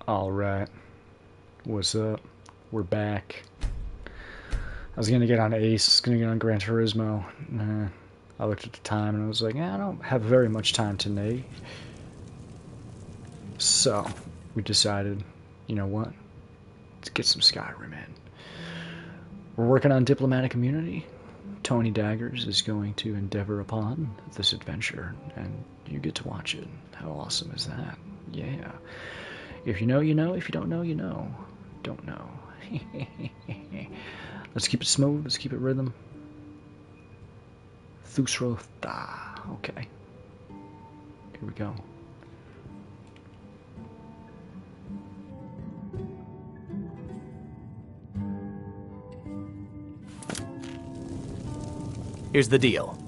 Alright, what's up? We're back. I was gonna get on Ace, gonna get on Gran Turismo. I looked at the time and I was like, I don't have very much time today. So, we decided, you know what? Let's get some Skyrim in. We're working on diplomatic immunity. Tony Daggers is going to endeavor upon this adventure, and you get to watch it. How awesome is that? Yeah. If you know, you know. If you don't know, you know. Don't know. Let's keep it smooth. Let's keep it rhythm. Thusrotha. Okay. Here we go. Here's the deal.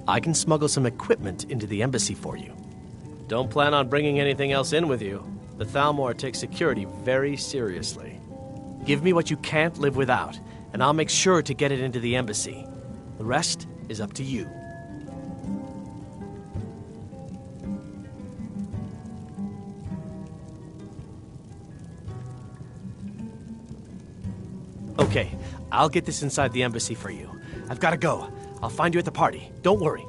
I can smuggle some equipment into the embassy for you. Don't plan on bringing anything else in with you. The THALMOR takes security very seriously. Give me what you can't live without, and I'll make sure to get it into the embassy. The rest is up to you. Okay, I'll get this inside the embassy for you. I've got to go. I'll find you at the party. Don't worry.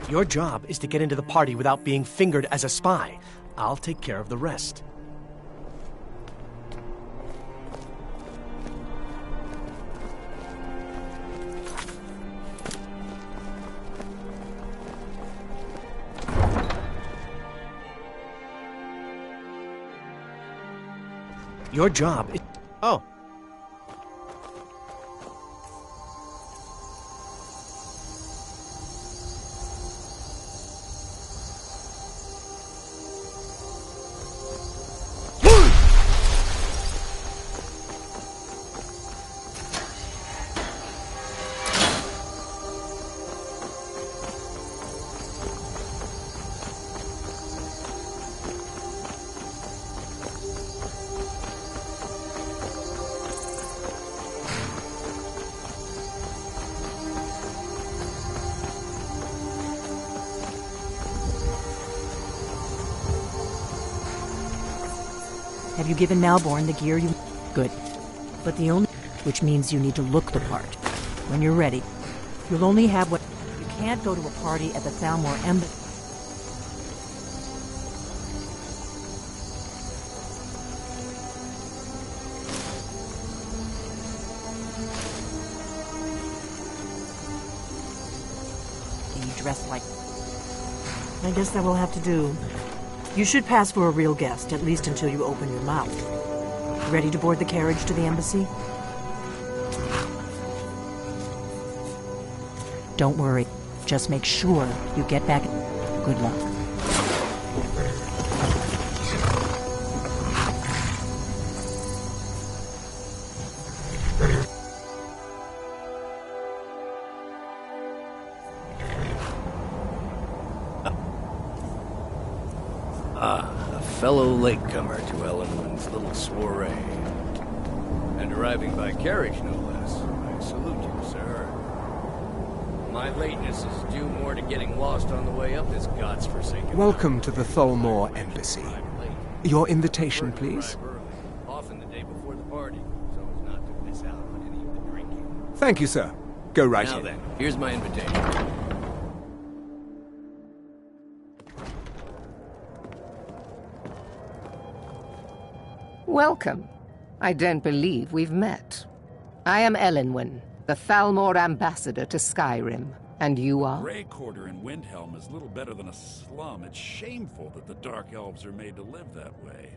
Your job is to get into the party without being fingered as a spy. I'll take care of the rest. Your job is... Oh. Have you given Malborn the gear you... Good. But the only... Which means you need to look the part. When you're ready. You'll only have what... You can't go to a party at the THALMOR embassy. You dress like... I guess that will have to do. You should pass for a real guest, at least until you open your mouth. Ready to board the carriage to the embassy? Don't worry. Just make sure you get back. Good luck. A fellow latecomer to Ellenwood's little soiree. And arriving by carriage, no less. I salute you, sir. My lateness is due more to getting lost on the way up this god's-forsaken... Welcome to the THALMOR Embassy. Your invitation, please. Arrive early, often the day before the party, so as not to miss out on any of the drinking. Thank you, sir. Go right Now in. then, here's my invitation. Welcome. I don't believe we've met. I am Elenwen, the THALMOR ambassador to Skyrim. And you are? Grey Quarter in Windhelm is little better than a slum. It's shameful that the Dark Elves are made to live that way.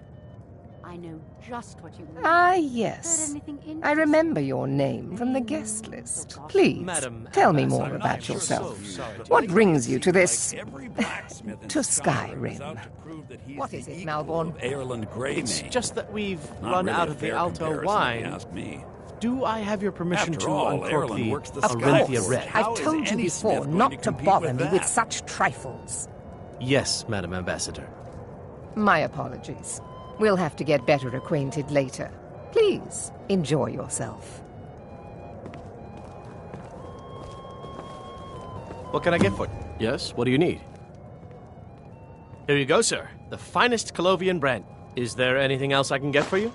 I know just what you mean. Ah, Heard yes. anything I interesting? remember your name from the guest list. Please, Madam tell me Ambassador, more I'm about sure yourself. so sorry. What brings you to this... Every blacksmith in to Skyrim is Skyrim? out to prove that he's What is the it, equal Malborn? of Aerland Greymane. It's just that we've Not run really out a of the fair Alto comparison, if you wine. ask me. Do I have your permission After to all, uncork Ireland the works the Of Arinthia course. Red? How I've is told you any before smith going not to to compete bother with me with that? such trifles. Yes, Madam Ambassador. My apologies. We'll have to get better acquainted later. Please, enjoy yourself. What can I get for you? Yes, what do you need? Here you go, sir. The finest Colovian brand. Is there anything else I can get for you?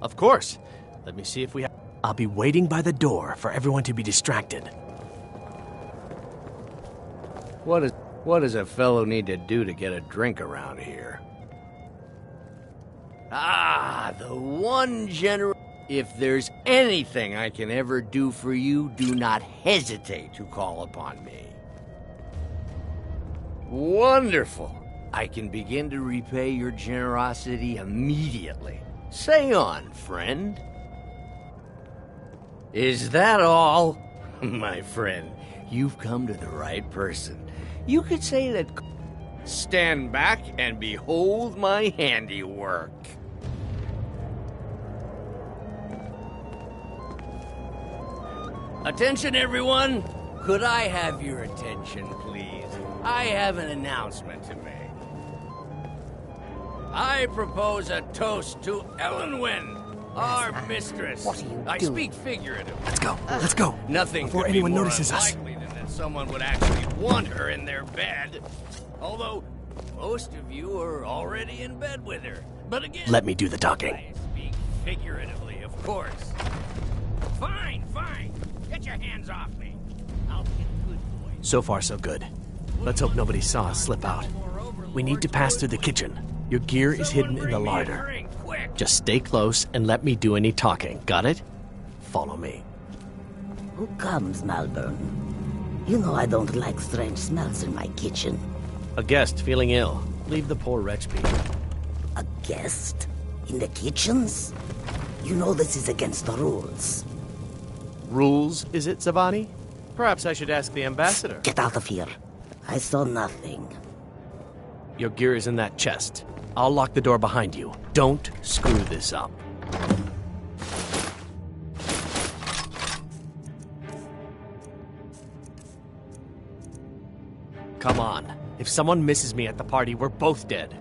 Of course. Let me see if we have... I'll be waiting by the door for everyone to be distracted. What does a fellow need to do to get a drink around here? Ah, the one general... If there's anything I can ever do for you, do not hesitate to call upon me. Wonderful. I can begin to repay your generosity immediately. Say on, friend. Is that all? My friend, you've come to the right person. You could say that... Stand back and behold my handiwork. Attention, everyone! Could I have your attention, please? I have an announcement to make. I propose a toast to Elenwen, our mistress. What are you I doing? speak figuratively. Let's go. Nothing Before could anyone be more notices us. unlikely than that someone would actually want her in their bed. Although, most of you are already in bed with her. But again... Let me do the talking. I speak figuratively, of course. Fine, fine. Get your hands off me. I'll be a good boy. So far, so good. Let's hope nobody saw us slip out. We need to pass through the kitchen. Your gear is hidden in the larder. Just stay close and let me do any talking. Got it? Follow me. Who comes, Malborn? You know I don't like strange smells in my kitchen. A guest feeling ill. Leave the poor wretch be. A guest? In the kitchens? You know this is against the rules. Rules, is it, Zavani? Perhaps I should ask the ambassador. Get out of here. I saw nothing. Your gear is in that chest. I'll lock the door behind you. Don't screw this up. Come on. If someone misses me at the party, we're both dead.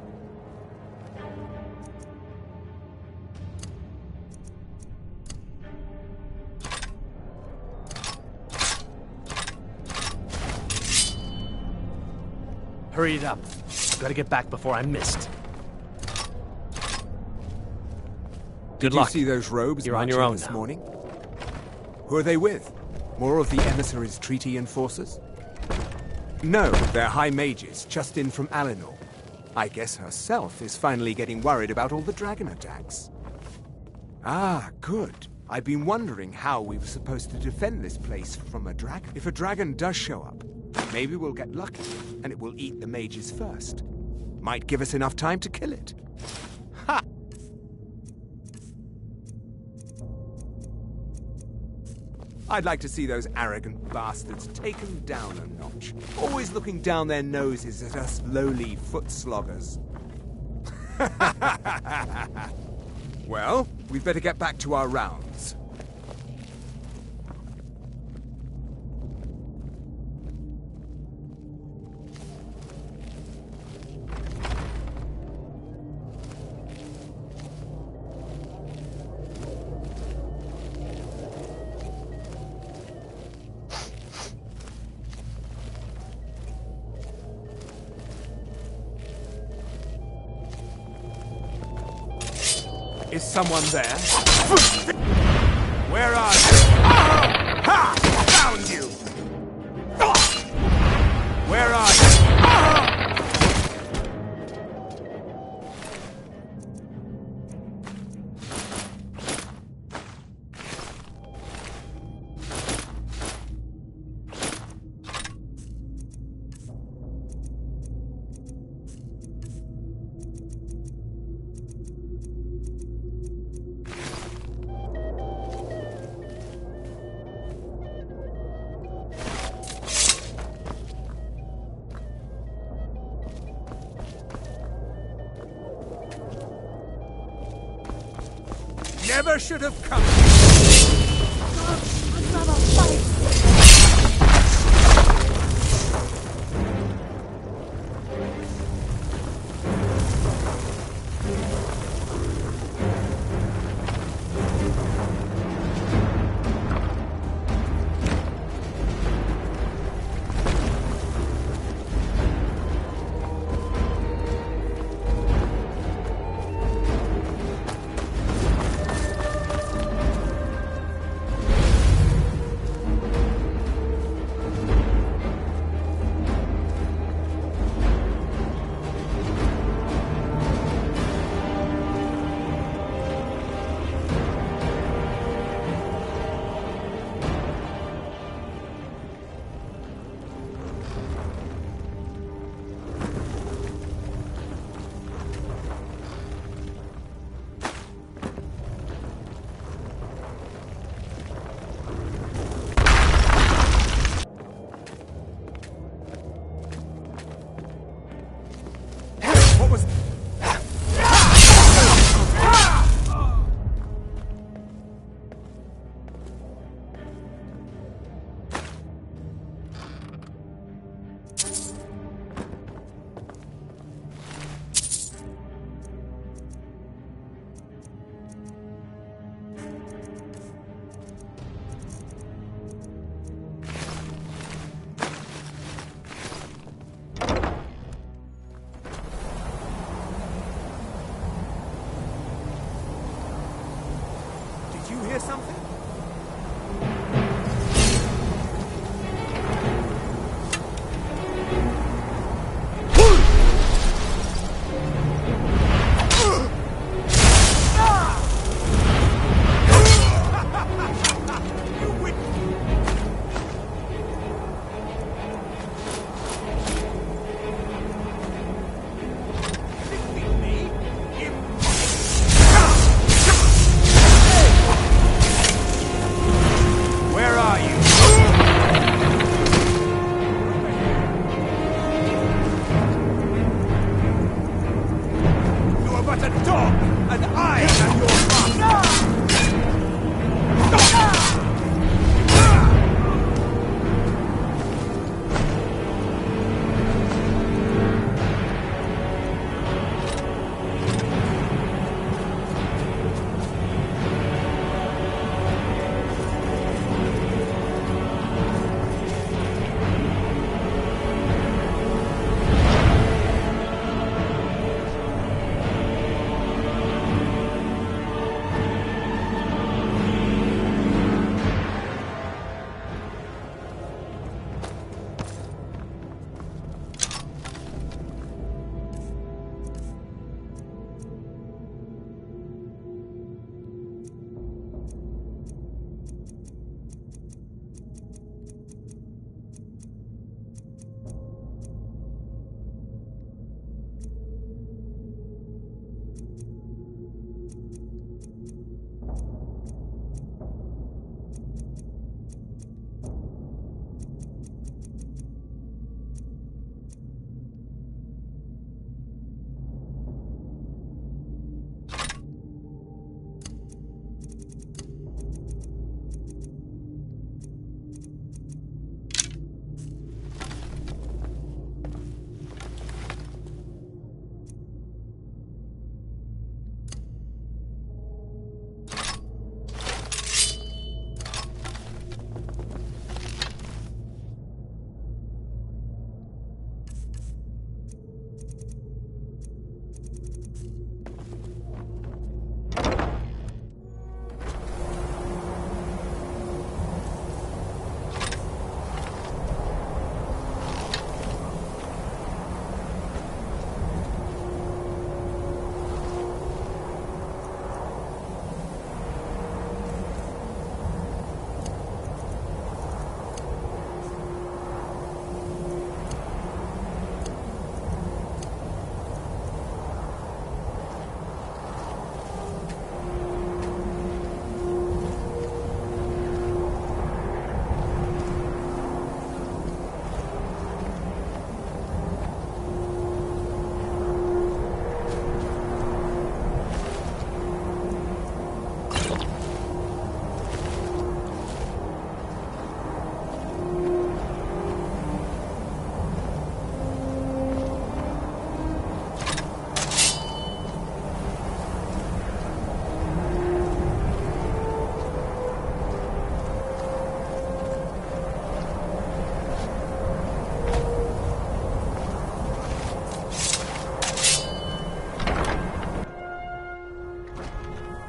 Hurry it up. Gotta get back before I'm missed. Good Did luck. you see those robes You're on marching your own this now. morning? Who are they with? More of the emissaries' treaty enforcers? No, they're high mages, just in from Alinor. I guess herself is finally getting worried about all the dragon attacks. Ah, good. I've been wondering how we were supposed to defend this place from a dragon. If a dragon does show up, maybe we'll get lucky, and it will eat the mages first. Might give us enough time to kill it. Ha! I'd like to see those arrogant bastards taken down a notch. Always looking down their noses at us lowly foot sloggers. Well, we'd better get back to our rounds. Is someone there? Where are you? Ha! Found you! Where are you? Never should have come. Another fight! What was...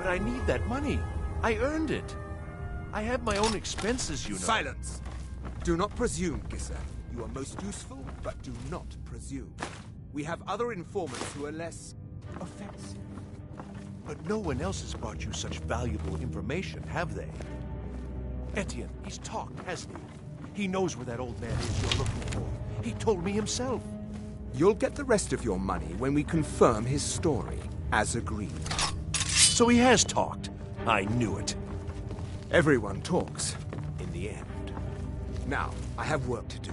I need that money. I earned it. I have my own expenses, you know. Silence! Do not presume, Gisser. You are most useful, but do not presume. We have other informants who are less offensive. But no one else has brought you such valuable information, have they? Etienne, he's talked, hasn't he? He knows where that old man is you're looking for. He told me himself. You'll get the rest of your money when we confirm his story, as agreed. So he has talked. I knew it. Everyone talks, in the end. Now, I have work to do.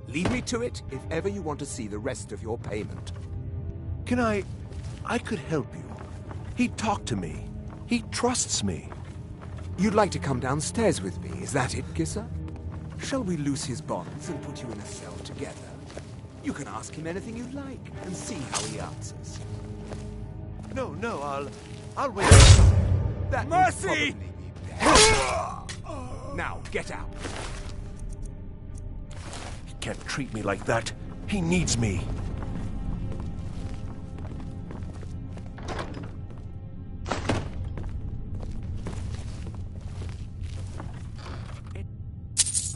Leave me to it if ever you want to see the rest of your payment. Can I could help you. He talked to me. He trusts me. You'd like to come downstairs with me, is that it, Gisser? Shall we loose his bonds and put you in a cell together? You can ask him anything you like and see how he answers. No, I'll wait outside. That Mercy! Now, get out. He can't treat me like that. He needs me.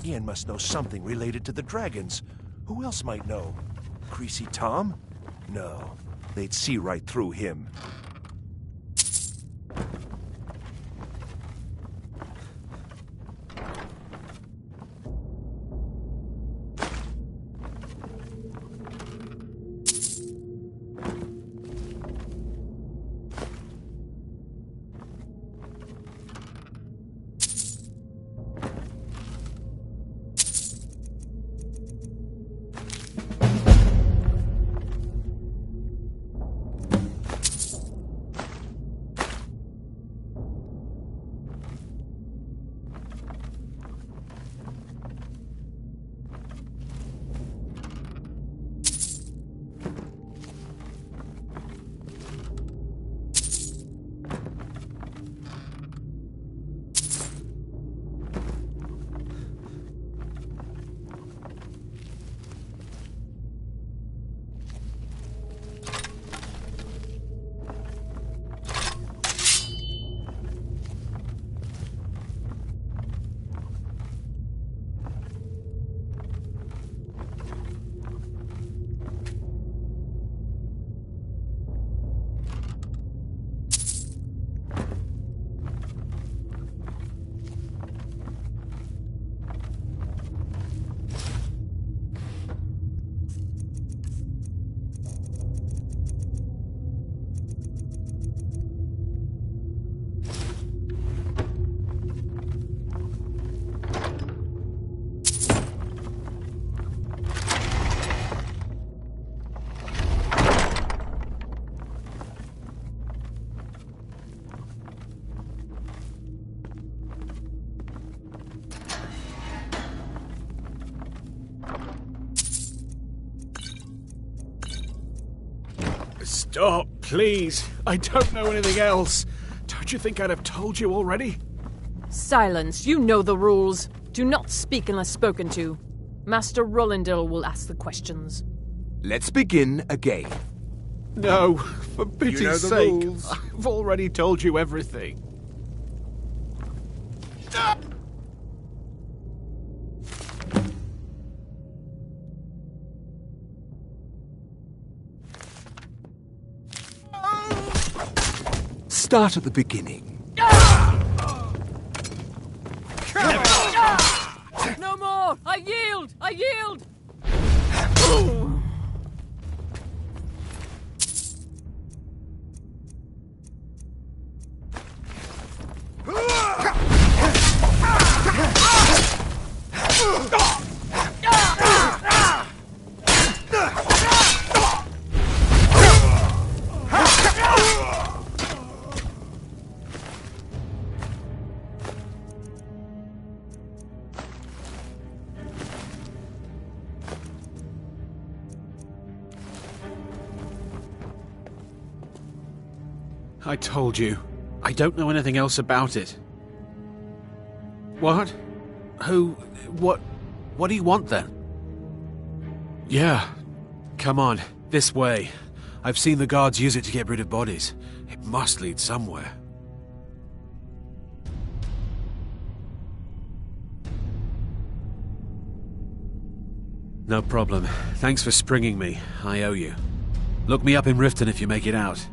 Ian must know something related to the dragons. Who else might know? Greasy Tom? No, they'd see right through him. Stop, please. I don't know anything else. Don't you think I'd have told you already? Silence. You know the rules. Do not speak unless spoken to. Master Rollindale will ask the questions. Let's begin again. No, for pity's You know the sake. rules. I've already told you everything. Start at the beginning. No more! I yield! I yield! I told you. I don't know anything else about it. What? Who? What do you want then? Yeah. Come on, this way. I've seen the guards use it to get rid of bodies. It must lead somewhere. No problem. Thanks for springing me. I owe you. Look me up in Riften if you make it out.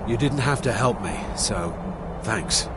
You didn't have to help me, so thanks.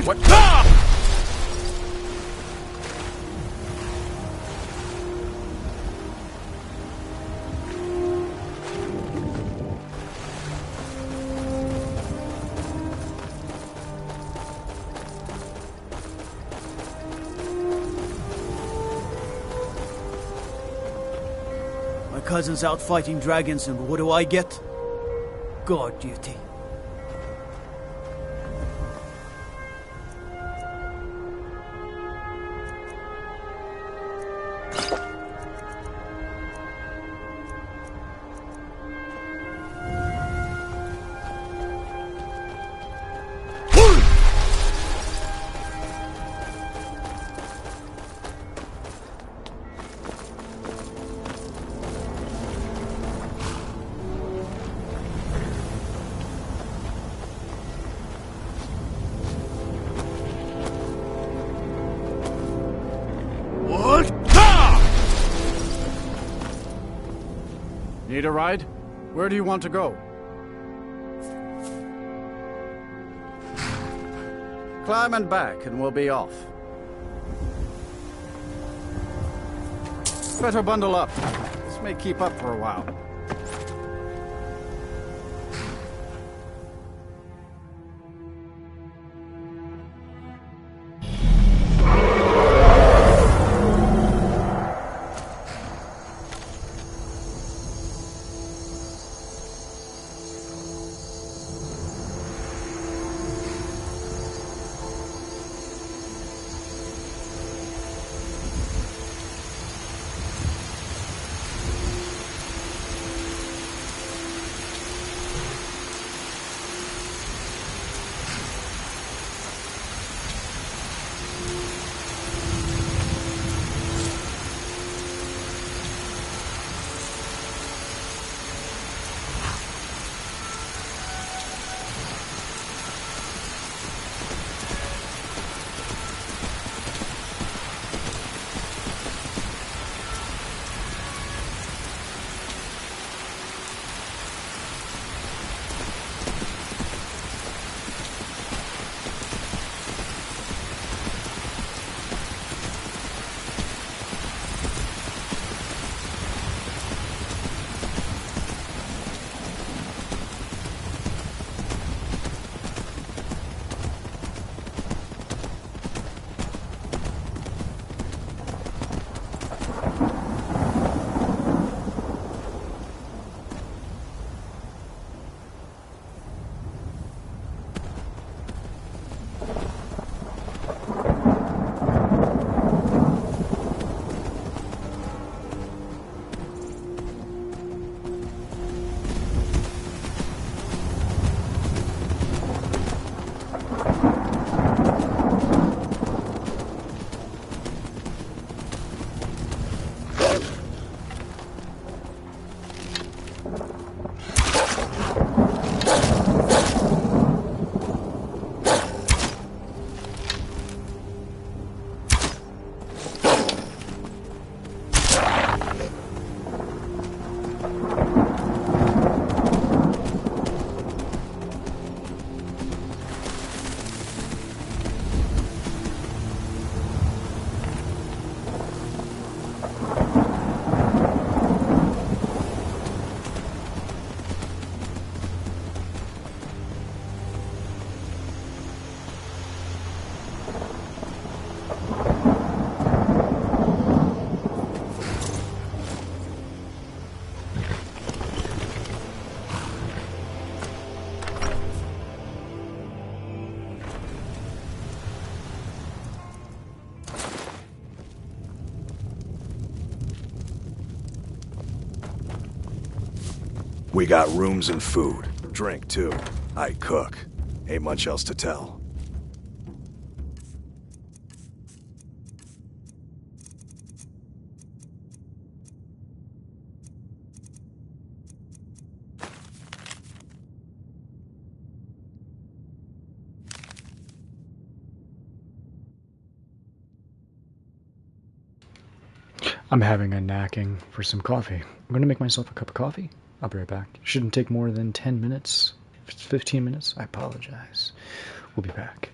What? My cousin's out fighting dragons, and what do I get? Guard duty. Need a ride? Where do you want to go? Climb and back, and we'll be off. Better bundle up. This may keep up for a while. We got rooms and food. Drink, too. I cook. Ain't much else to tell. I'm having a knacking for some coffee. I'm going to make myself a cup of coffee. I'll be right back. Shouldn't take more than 10 minutes. If it's 15 minutes, I apologize. We'll be back.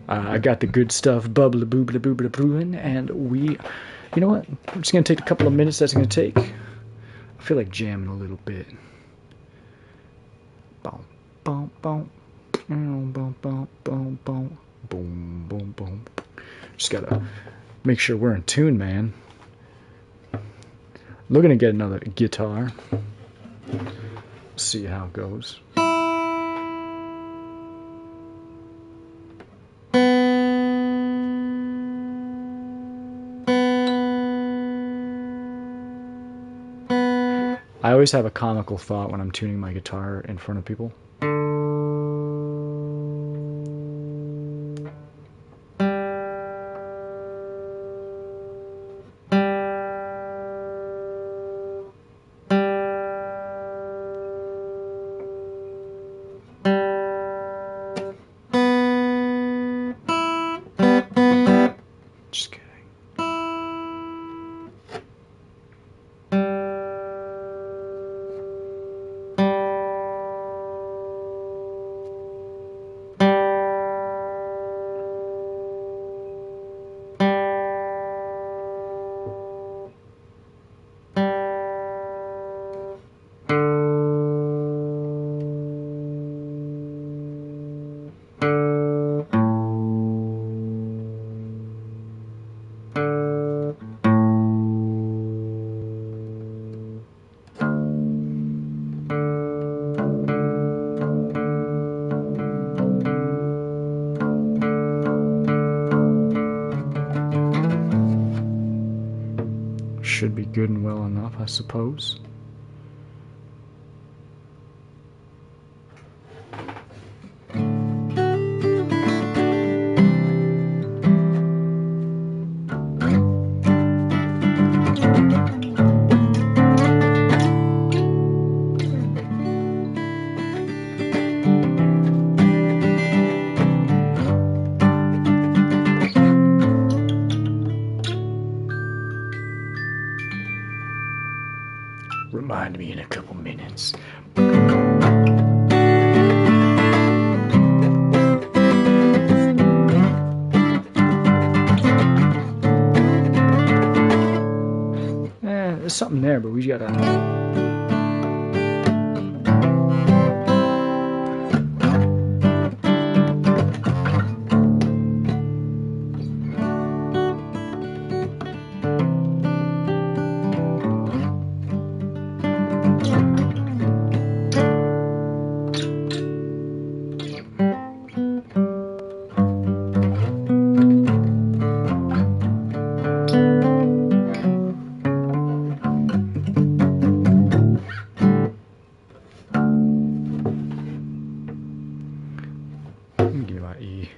I got the good stuff, bubbly boobly boobly brewing, and you know what? I'm just gonna take a couple of minutes that's gonna take. I feel like jamming a little bit. Boom, boom, boom, boom, boom, boom, boom, boom, boom, boom, boom. Just gotta make sure we're in tune, man. Looking to get another guitar. See how it goes. I always have a comical thought when I'm tuning my guitar in front of people. Just kidding. Should be good and well enough, I suppose. Remind me in a couple minutes. There's something there, but we gotta... Give me my E.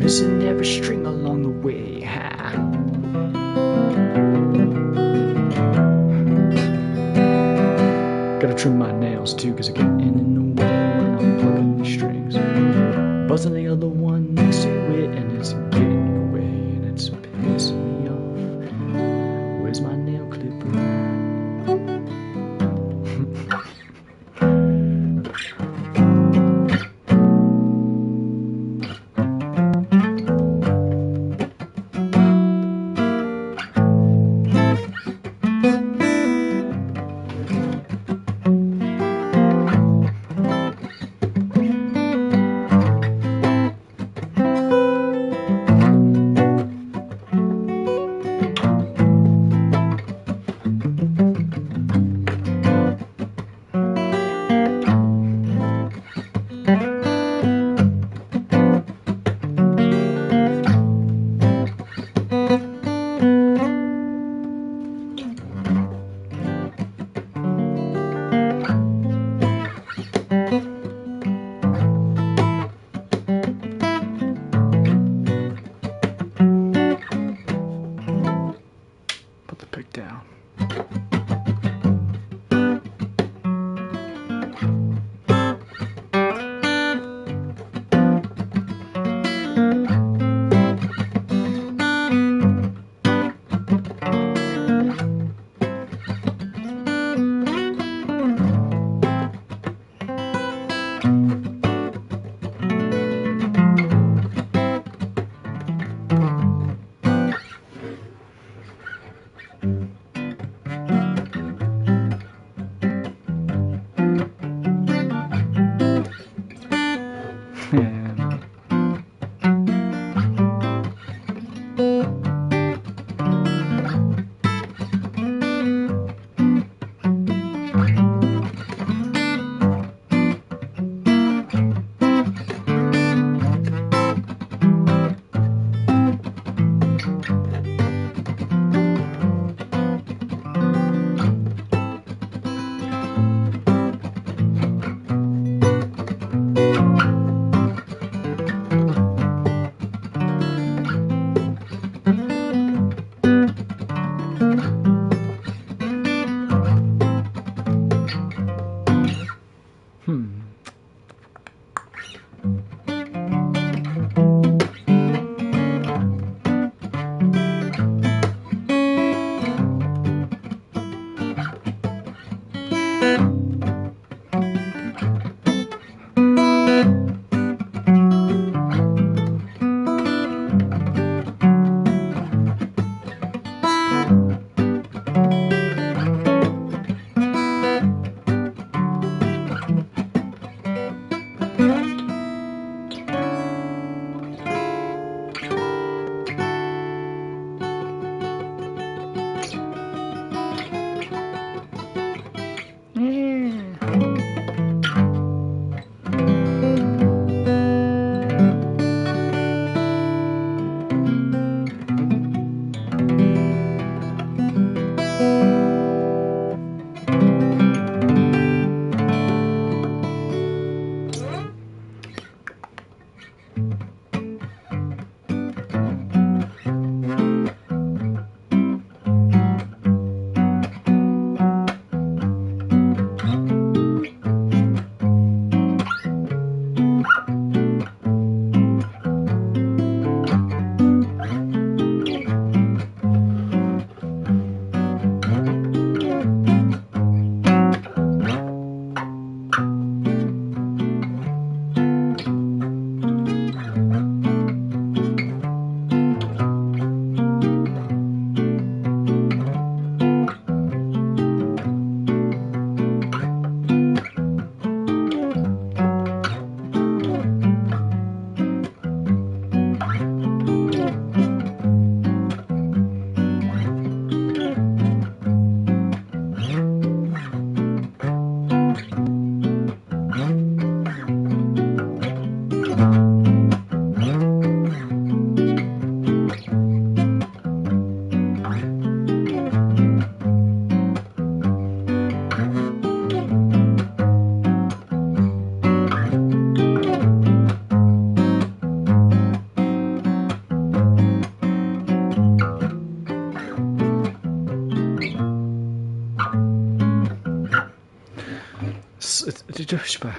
Missing every string along the way, huh? Gotta trim my nails too, cause I get in the way when I'm plucking the strings. Buzzing the other one next to it, and it's getting away, and it's pissing me off. Where's my nail clipper at? the pick down. Düşme.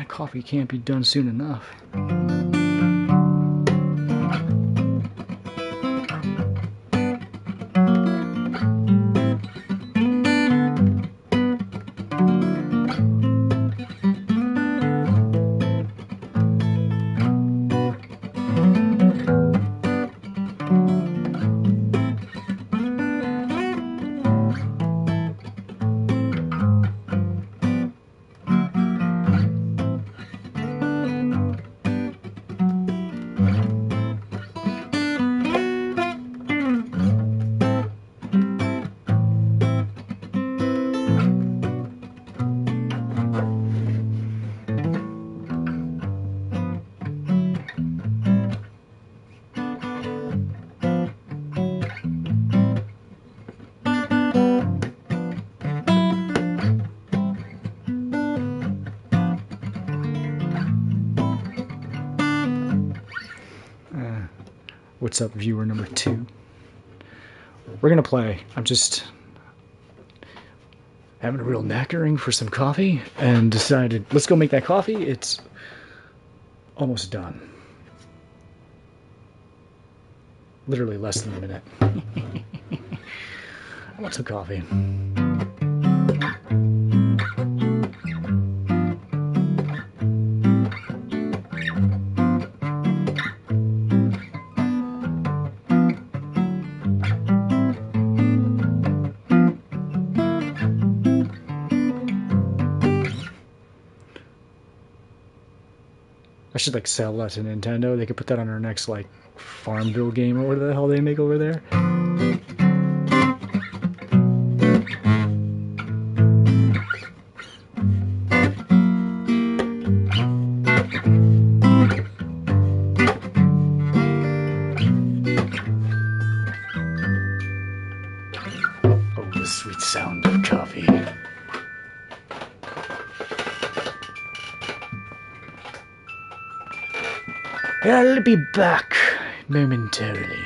Coffee can't be done soon enough. What's up, viewer number 2? We're gonna play. I'm just having a real knackering for some coffee and decided, let's go make that coffee. It's almost done. Literally less than a minute. I want some coffee. I should like sell that to Nintendo. They could put that on our next like Farmville game or whatever the hell they make over there. Oh, the sweet sound of coffee. I'll be back momentarily.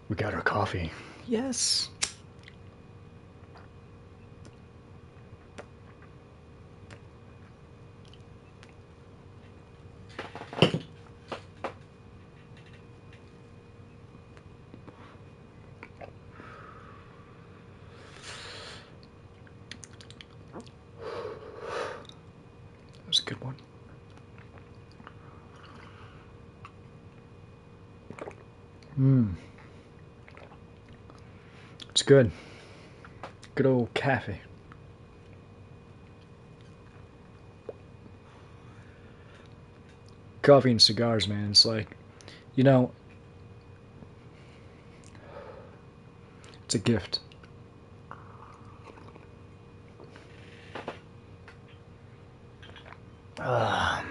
We got our coffee. Yes. That was a good one. It's good. Good old coffee. Coffee and cigars, man. It's like, you know, It's a gift. I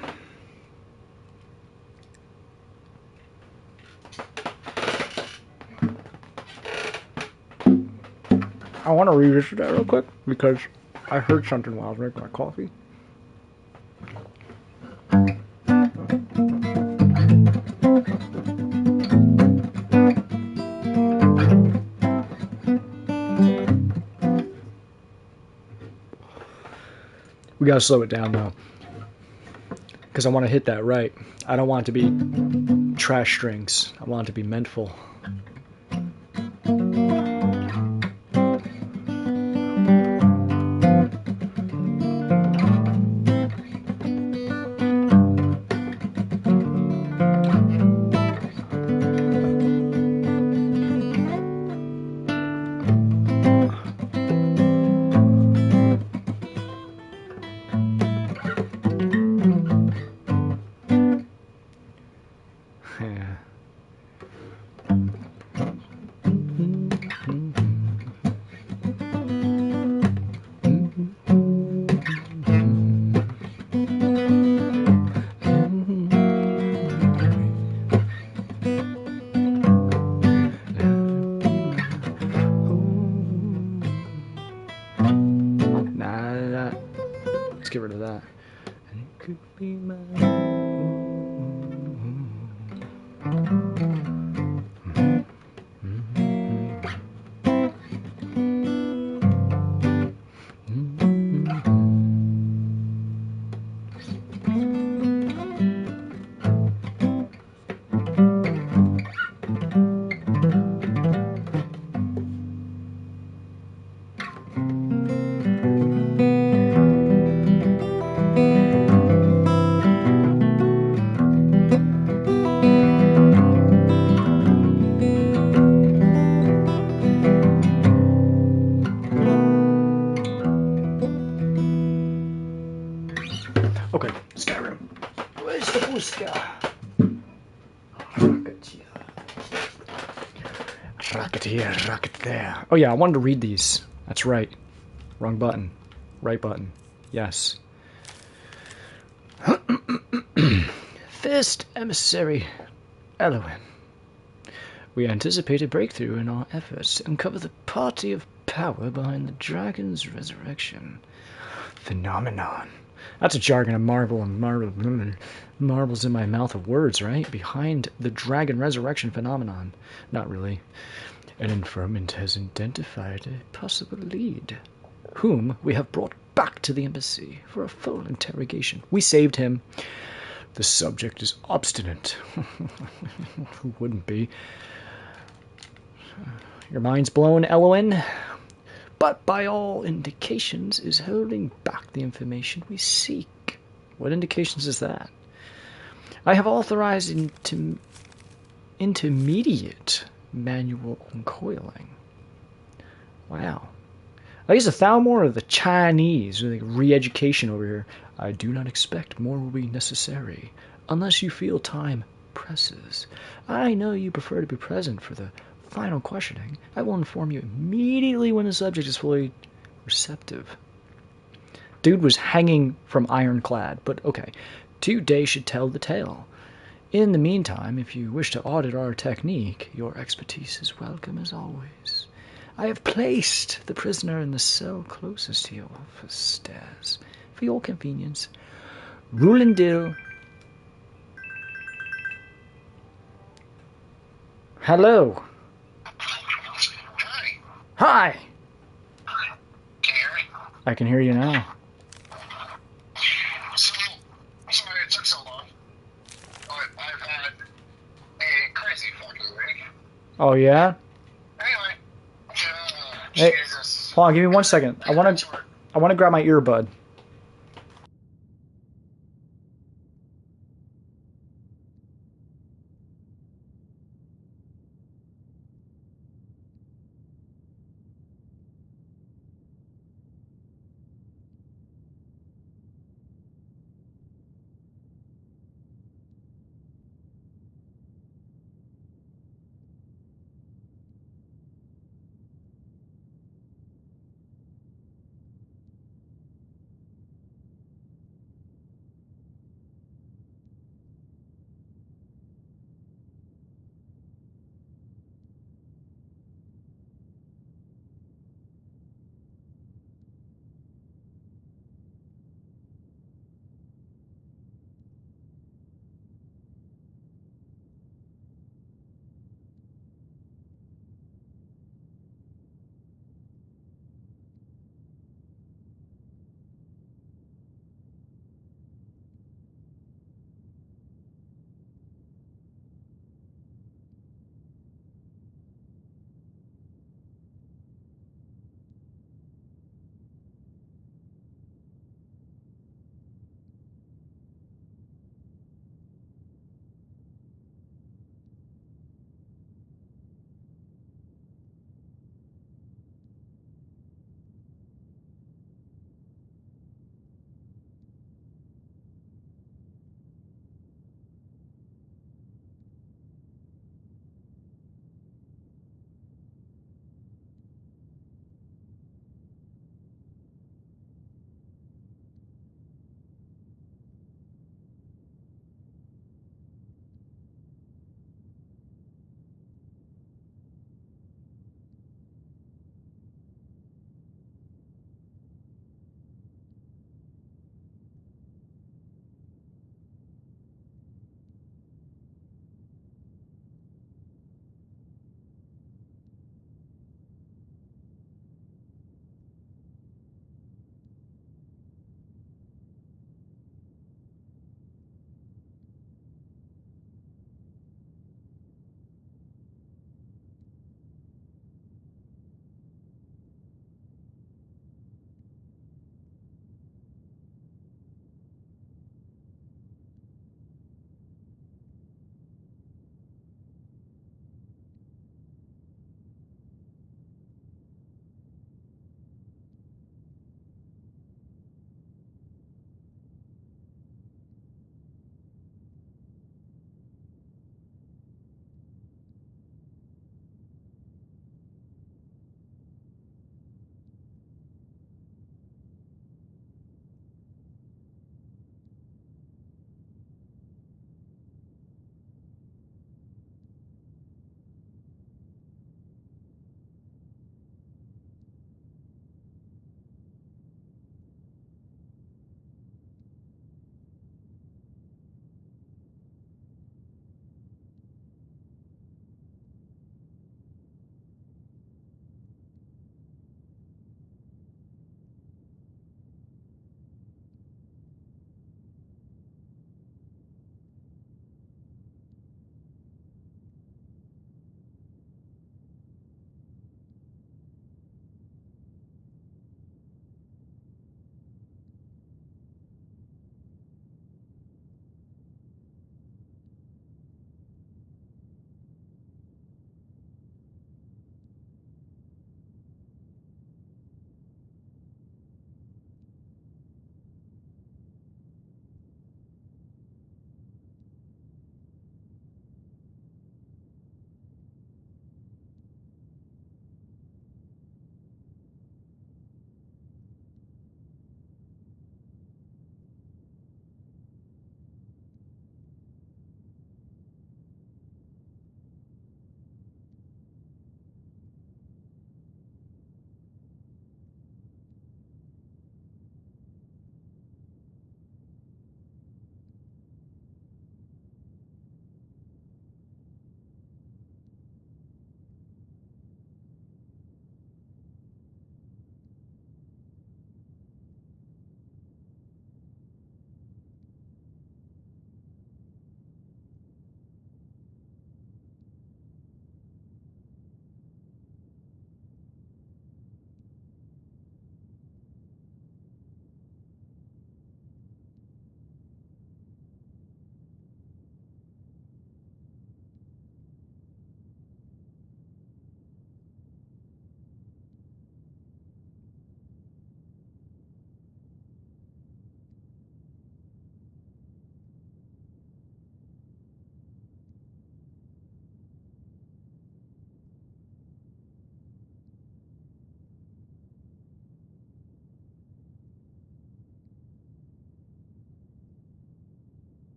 want to revisit that real quick because I heard something while I was making my coffee. We gotta slow it down though, because I want to hit that right. I don't want it to be trash strings. I want it to be mentful. Yeah. Nah, let's get rid of that. And it could be my Okay, Skyrim. Where's the Buska? Rocket here, rocket there. Oh yeah, I wanted to read these. That's right. Wrong button. Right button. Yes. First emissary, Elowen. We anticipate a breakthrough in our efforts to uncover the party of power behind the dragon's resurrection phenomenon. That's a jargon of marvel and marbles in my mouth of words, right? Behind the dragon resurrection phenomenon. Not really. An informant has identified a possible lead, whom we have brought back to the embassy for a full interrogation. We saved him. The subject is obstinate. Who wouldn't be? Your mind's blown, Elowen, but by all indications is holding back the information we seek. What indications is that? I have authorized intermediate manual uncoiling. Wow. I guess the Thalmor or the Chinese, like re-education over here. I do not expect more will be necessary, unless you feel time presses. I know you prefer to be present for the final questioning. I will inform you immediately when the subject is fully receptive. Dude was hanging from ironclad, but okay. 2 days should tell the tale. In the meantime, if you wish to audit our technique, your expertise is welcome as always. I have placed the prisoner in the cell closest to your office stairs. For your convenience, Rulindil. Hello. Hi. Can you hear me? I can hear you now. So, sorry it took so long. But I've had a crazy fucking week. Oh yeah? Anyway, Hey, Jesus. hold on, give me 1 second. I wanna grab my earbud.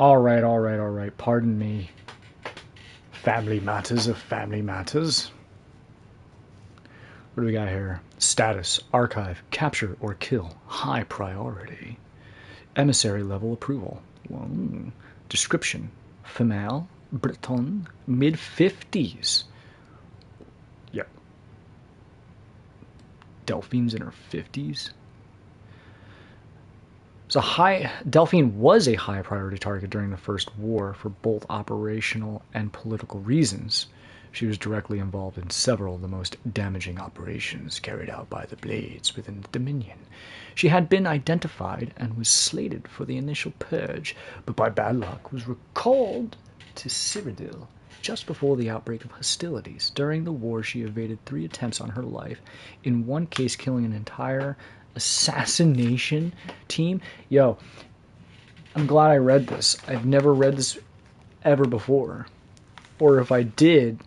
Alright, alright, alright. Pardon me. Family matters of family matters. What do we got here? Status, archive, capture or kill, high priority. Emissary level approval. Whoa. Description, female, Breton, mid-50s. Yep. Delphine's in her 50s. So Delphine was a high priority target during the First War for both operational and political reasons. She was directly involved in several of the most damaging operations carried out by the Blades within the Dominion. She had been identified and was slated for the initial purge, but by bad luck was recalled to Cyrodiil just before the outbreak of hostilities. During the war, she evaded 3 attempts on her life, in one case killing an entire assassination team. Yo, I'm glad I read this. I've never read this ever before. Or if I did,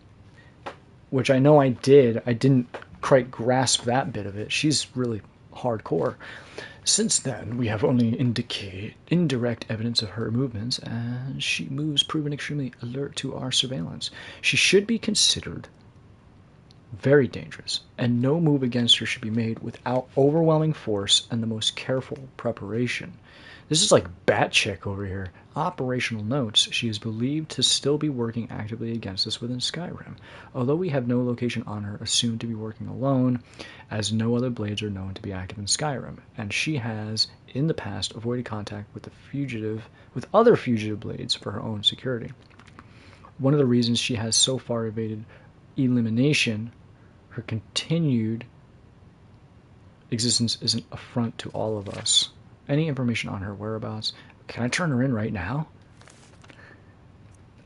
which I know I did, I didn't quite grasp that bit of it. She's really hardcore. Since then, we have only indirect evidence of her movements, and she moves proven extremely alert to our surveillance. She should be considered very dangerous, and no move against her should be made without overwhelming force and the most careful preparation. This is like Bat Chick over here. Operational notes. She is believed to still be working actively against us within Skyrim, although we have no location on her, assumed to be working alone, as no other Blades are known to be active in Skyrim, and she has, in the past, avoided contact with other fugitive Blades for her own security. One of the reasons she has so far evaded elimination, her continued existence is an affront to all of us. Any information on her whereabouts? Can I turn her in right now?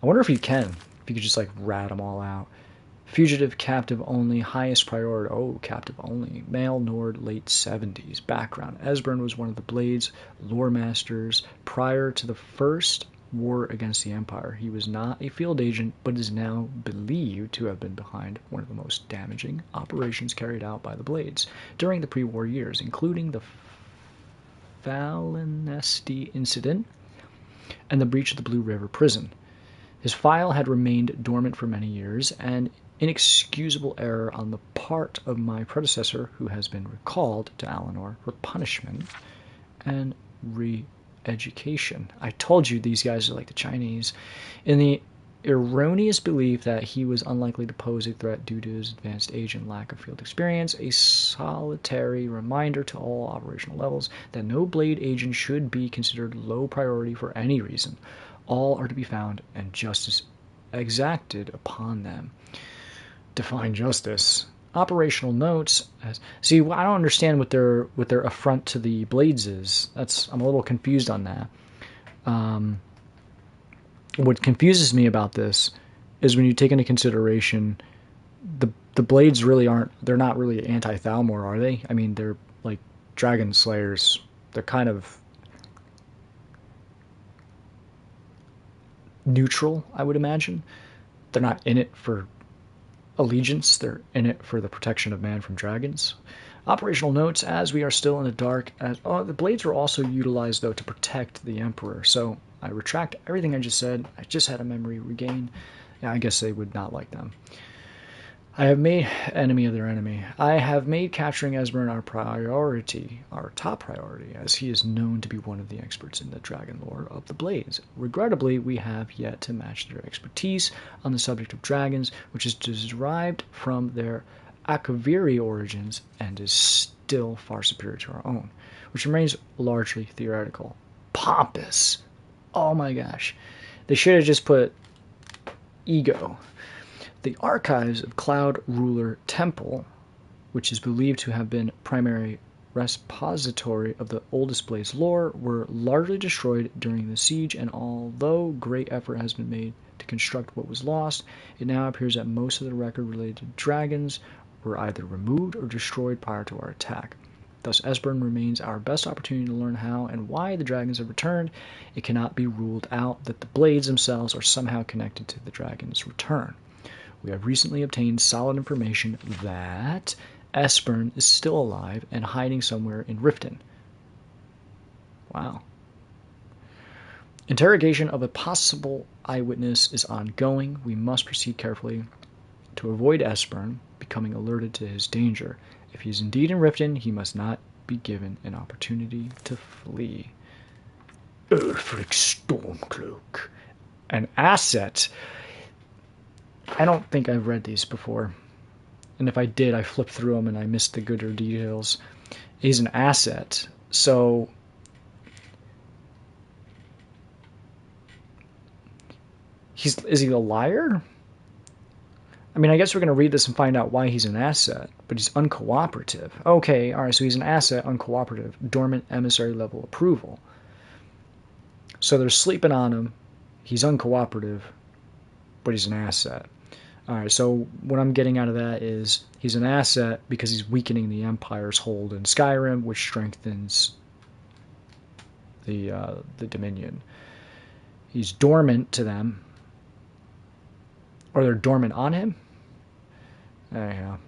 I wonder if you can. If you could just like rat them all out. Fugitive, captive only, highest priority. Oh, captive only. Male Nord, late 70s. Background. Esbern was one of the Blades' lore masters prior to the First War against the Empire. He was not a field agent, but is now believed to have been behind one of the most damaging operations carried out by the Blades during the pre-war years, including the Falinesti incident and the breach of the Blue River prison. His file had remained dormant for many years, an inexcusable error on the part of my predecessor, who has been recalled to Alinor for punishment and re-education. I told you these guys are like the Chinese. In the erroneous belief that he was unlikely to pose a threat due to his advanced age and lack of field experience, a solitary reminder to all operational levels that no Blade agent should be considered low priority for any reason. All are to be found and justice exacted upon them. Define justice. Operational notes. See, I don't understand what their affront to the Blades is. I'm a little confused on that. What confuses me about this is when you take into consideration the Blades really aren't. They're not really anti-Thalmor, are they? I mean, they're like dragon slayers. They're kind of neutral, I would imagine. They're not in it for allegiance. They're in it for the protection of man from dragons. Operational notes, as we are still in the dark. The Blades were also utilized, though, to protect the Emperor. So I retract everything I just said. I just had a memory regain. Yeah, I guess they would not like them. I have made enemy of their enemy. I have made capturing Esbern our priority, our top priority, as he is known to be one of the experts in the dragon lore of the Blades. Regrettably, we have yet to match their expertise on the subject of dragons, which is derived from their Akaviri origins and is still far superior to our own, which remains largely theoretical. Pompous. Oh my gosh. They should have just put ego. The archives of Cloud Ruler Temple, which is believed to have been primary repository of the oldest Blades lore, were largely destroyed during the siege, and although great effort has been made to construct what was lost, it now appears that most of the record related to dragons were either removed or destroyed prior to our attack. Thus, Esbern remains our best opportunity to learn how and why the dragons have returned. It cannot be ruled out that the Blades themselves are somehow connected to the dragons' return. We have recently obtained solid information that Esbern is still alive and hiding somewhere in Riften. Wow. Interrogation of a possible eyewitness is ongoing. We must proceed carefully to avoid Espern becoming alerted to his danger. If he is indeed in Riften, he must not be given an opportunity to flee. Ulfric Stormcloak. An asset. I don't think I've read these before. And if I did, I flipped through them and I missed the gooder details. He's an asset. So is he a liar? I mean, I guess we're going to read this and find out why he's an asset, but he's uncooperative. Okay, alright, so he's an asset, uncooperative, dormant emissary level approval. So they're sleeping on him, he's uncooperative, but he's an asset. Alright, so what I'm getting out of that is he's an asset because he's weakening the Empire's hold in Skyrim, which strengthens the Dominion. He's dormant to them. Or they're dormant on him? Anyhow.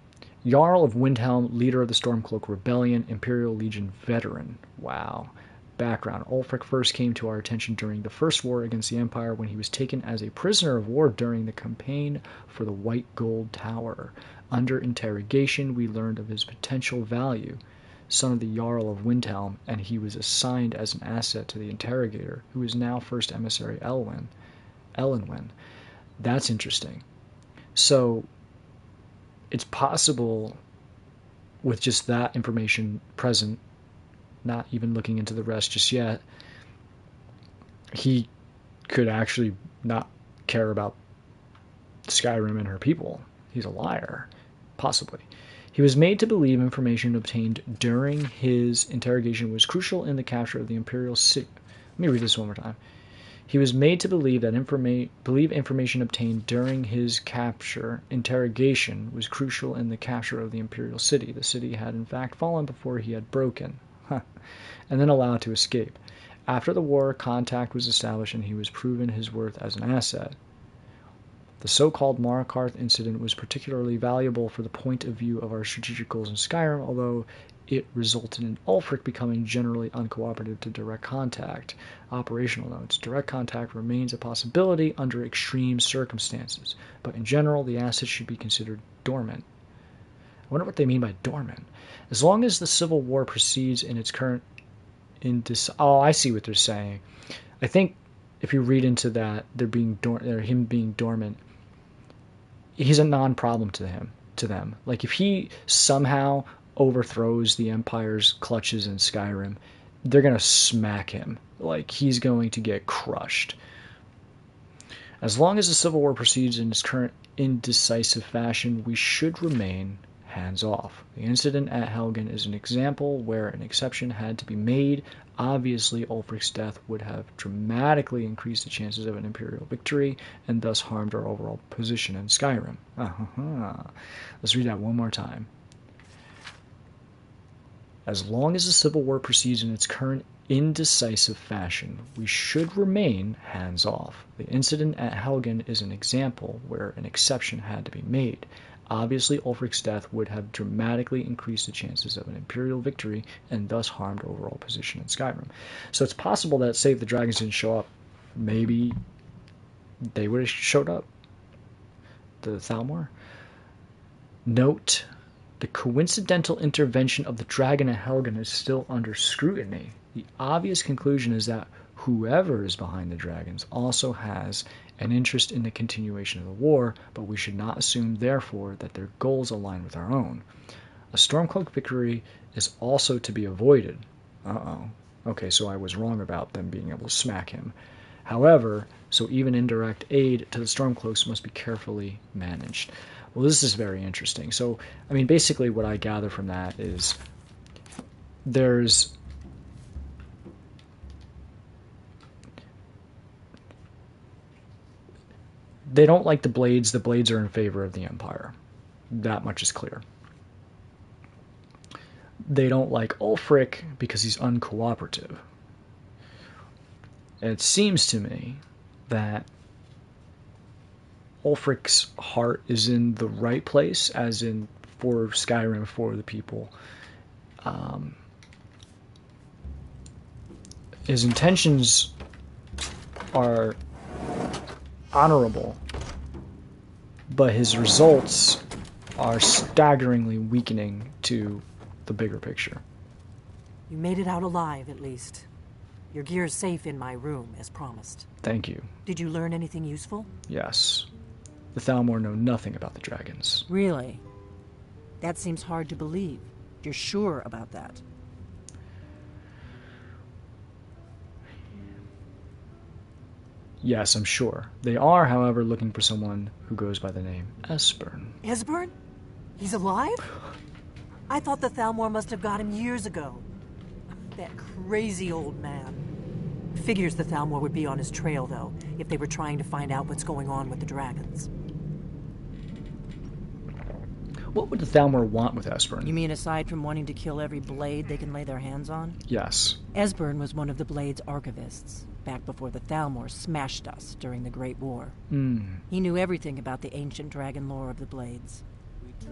Jarl of Windhelm, leader of the Stormcloak Rebellion, Imperial Legion veteran. Wow. Background. Ulfric first came to our attention during the First War against the Empire when he was taken as a prisoner of war during the campaign for the White Gold Tower. Under interrogation, we learned of his potential value. Son of the Jarl of Windhelm, and he was assigned as an asset to the interrogator, who is now First Emissary Elenwen. That's interesting. So, it's possible, with just that information present, not even looking into the rest just yet, he could actually not care about Skyrim and her people. He's a liar. Possibly. He was made to believe information obtained during his interrogation was crucial in the capture of the Imperial City. Let me read this one more time. He was made to believe that information obtained during his interrogation was crucial in the capture of the Imperial City. The city had in fact fallen before he had broken, and then allowed to escape. After the war, contact was established and he was proven his worth as an asset. The so-called Markarth incident was particularly valuable for the point of view of our strategic goals in Skyrim, although it resulted in Ulfric becoming generally uncooperative to direct contact. Operational notes. Direct contact remains a possibility under extreme circumstances, but in general, the asset should be considered dormant. I wonder what they mean by dormant. As long as the Civil War proceeds in its current... Oh, I see what they're saying. I think if you read into that, him being dormant, he's a non-problem to them. Like, if he somehow overthrows the Empire's clutches in Skyrim, they're going to smack him. Like, he's going to get crushed. As long as the Civil War proceeds in its current indecisive fashion, we should remain hands-off. The incident at Helgen is an example where an exception had to be made. Obviously, Ulfric's death would have dramatically increased the chances of an Imperial victory, and thus harmed our overall position in Skyrim. Let's read that one more time. As long as the Civil War proceeds in its current indecisive fashion, we should remain hands-off. The incident at Helgen is an example where an exception had to be made. Obviously, Ulfric's death would have dramatically increased the chances of an Imperial victory and thus harmed overall position in Skyrim. So it's possible that, say, if the dragons didn't show up, maybe they would have showed up. The Thalmor. Note, the coincidental intervention of the dragon at Helgen is still under scrutiny. The obvious conclusion is that whoever is behind the dragons also has an interest in the continuation of the war, but we should not assume, therefore, that their goals align with our own. A Stormcloak victory is also to be avoided. Okay, so I was wrong about them being able to smack him. However, so even indirect aid to the Stormcloaks must be carefully managed. Well, this is very interesting. So, I mean, basically what I gather from that is they don't like the Blades. The Blades are in favor of the Empire. That much is clear. They don't like Ulfric because he's uncooperative. And it seems to me that Ulfric's heart is in the right place, as in for Skyrim, for the people. His intentions are honorable, but his results are staggeringly weakening to the bigger picture. You made it out alive, at least. Your gear's safe in my room, as promised. Thank you. Did you learn anything useful? Yes. The Thalmor know nothing about the dragons. Really? That seems hard to believe. You're sure about that? Yes, I'm sure. They are, however, looking for someone who goes by the name Esbern. Esbern? He's alive? I thought the Thalmor must have got him years ago. That crazy old man. Figures the Thalmor would be on his trail, though, if they were trying to find out what's going on with the dragons. What would the Thalmor want with Esbern? You mean aside from wanting to kill every blade they can lay their hands on? Yes. Esbern was one of the Blade's archivists, back before the Thalmor smashed us during the Great War. He knew everything about the ancient dragon lore of the Blades.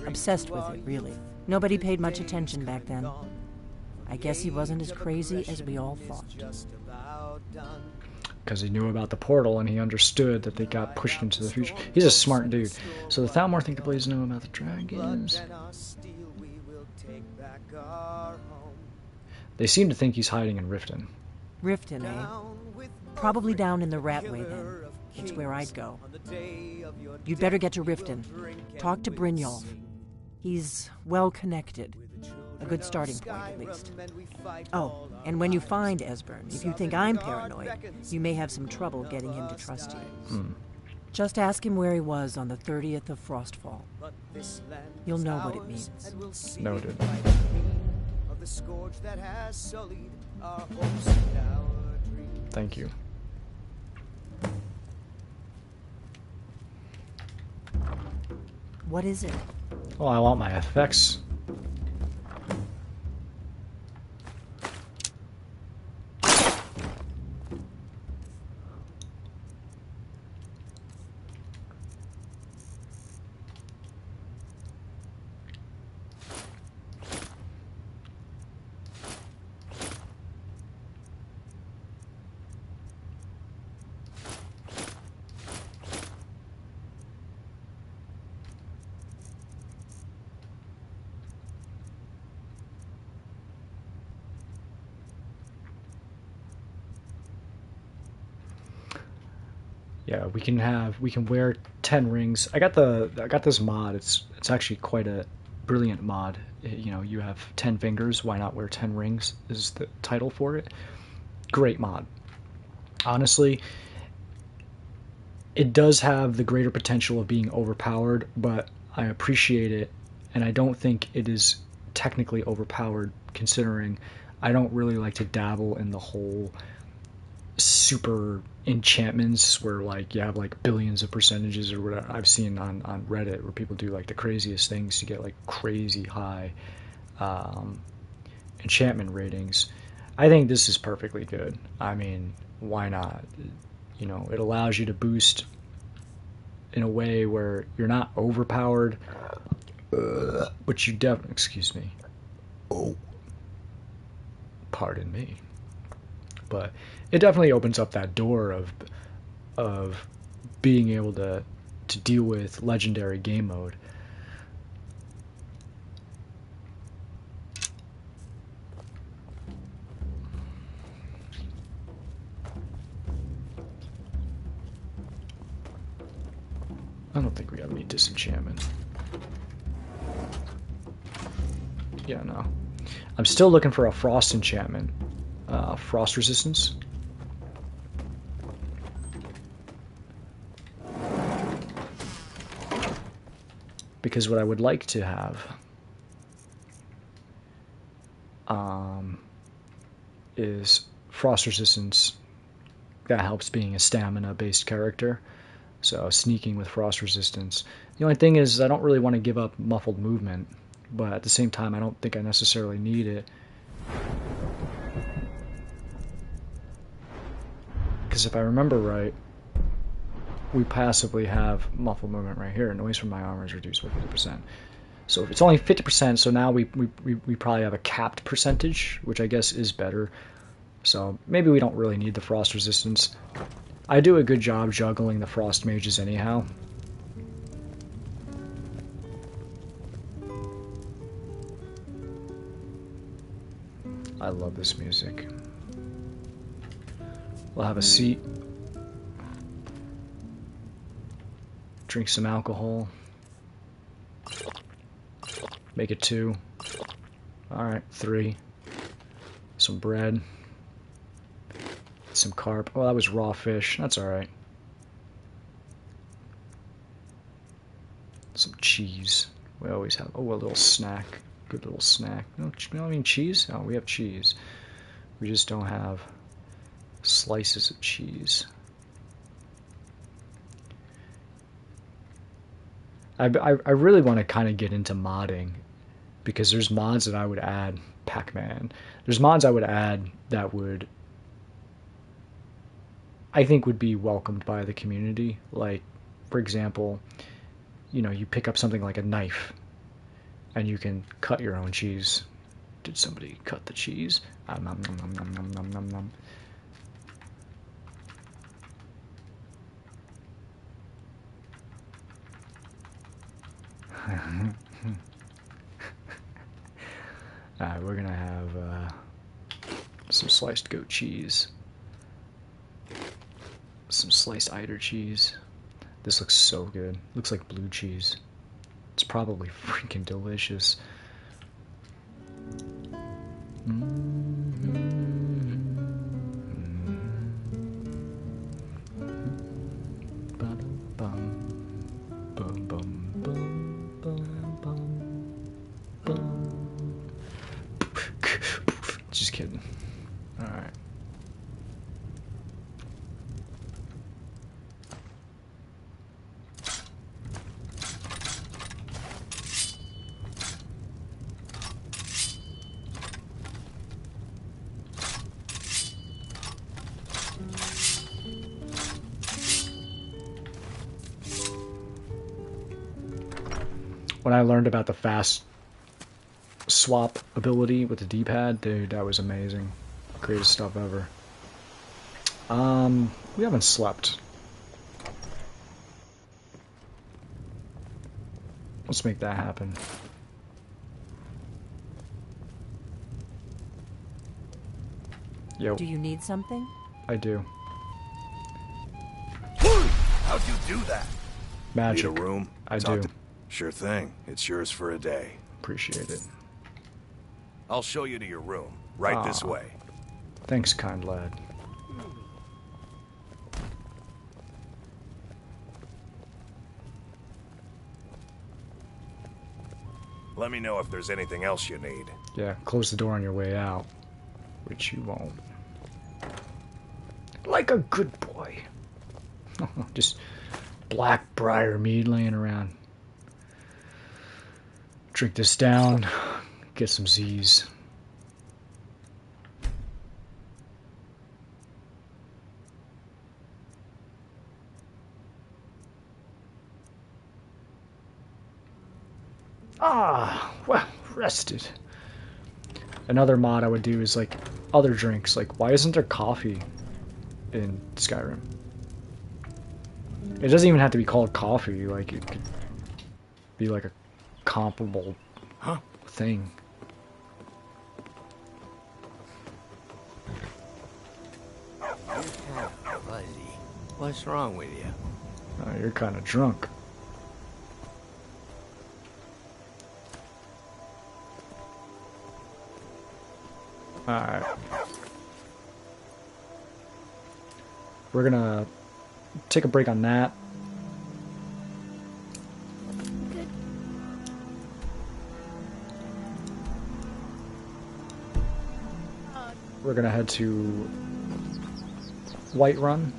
Obsessed with it, really. Nobody paid much attention back then. I guess he wasn't as crazy as we all thought. Because he knew about the portal and he understood that they got pushed into the future. He's a smart dude. So the Thalmor think the Blades know about the dragons. They seem to think he's hiding in Riften. Riften, eh? Probably down in the Ratway, then. It's where I'd go. You'd better get to Riften. Talk to Brynjolf. He's well-connected. A good starting point, at least. Oh, and when you find Esbern, if you think I'm paranoid, you may have some trouble getting him to trust you. Just ask him where he was on the 30th of Frostfall. You'll know what it means. Noted. Thank you. What is it? Well, I want my effects. Yeah, we can wear 10 rings. I got this mod. It's actually quite a brilliant mod. You know, you have 10 fingers, why not wear 10 rings is the title for it. Great mod. Honestly, it does have the greater potential of being overpowered, but I appreciate it, and I don't think it is technically overpowered, considering I don't really like to dabble in the whole super enchantments where like you have like billions of percentages or whatever. I've seen on Reddit where people do like the craziest things to get like crazy high enchantment ratings. I think this is perfectly good. I mean, why not? You know, it allows you to boost in a way where you're not overpowered, but you definitely, excuse me. Oh. Pardon me. But it definitely opens up that door of being able to deal with legendary game mode. I don't think we have any disenchantment. Yeah, no. I'm still looking for a frost enchantment. Frost resistance. Because what I would like to have is frost resistance that helps being a stamina based character. So sneaking with frost resistance. The only thing is I don't really want to give up muffled movement, but at the same time I don't think I necessarily need it. Because if I remember right, we passively have muffled movement right here. Noise from my armor is reduced by 50%. So if it's only 50%, so now we probably have a capped percentage, which I guess is better. So maybe we don't really need the frost resistance. I do a good job juggling the frost mages anyhow. I love this music. We'll have a seat. Drink some alcohol. Make it 2. Alright, 3. Some bread. Some carp. Oh, that was raw fish. That's alright. Some cheese. We always have. Oh, a little snack. Good little snack. No, I mean cheese? Oh, we have cheese. We just don't have slices of cheese. I really want to kind of get into modding, because there's mods that I would add. Pac-Man. There's mods I would add that would, I think, would be welcomed by the community. Like, for example, you know, you pick up something like a knife and you can cut your own cheese. Did somebody cut the cheese? Nom, nom, nom, nom, nom, nom, nom, nom. Alright, we're gonna have some sliced goat cheese. Some sliced eider cheese. This looks so good. Looks like blue cheese. It's probably freaking delicious. Just kidding. Alright. When I learned about the fast swap ability with the D-pad, dude, that was amazing. Greatest stuff ever. We haven't slept. Let's make that happen. Yo. Do you need something? I do. How'd you do that? Magic. Need a room? I do. Sure thing. It's yours for a day. Appreciate it. I'll show you to your room. Right this way. Thanks, kind lad. Let me know if there's anything else you need. Yeah, close the door on your way out. Which you won't. Like a good boy. Just black briar mead laying around. Drink this down. Get some Z's. Ah, well, rested. Another mod I would do is like other drinks. Like, why isn't there coffee in Skyrim? It doesn't even have to be called coffee. Like, it could be like a comparable thing. Fuzzy. What's wrong with you? Oh, you're kind of drunk. Alright. We're gonna take a break on that. We're gonna head to Whiterun.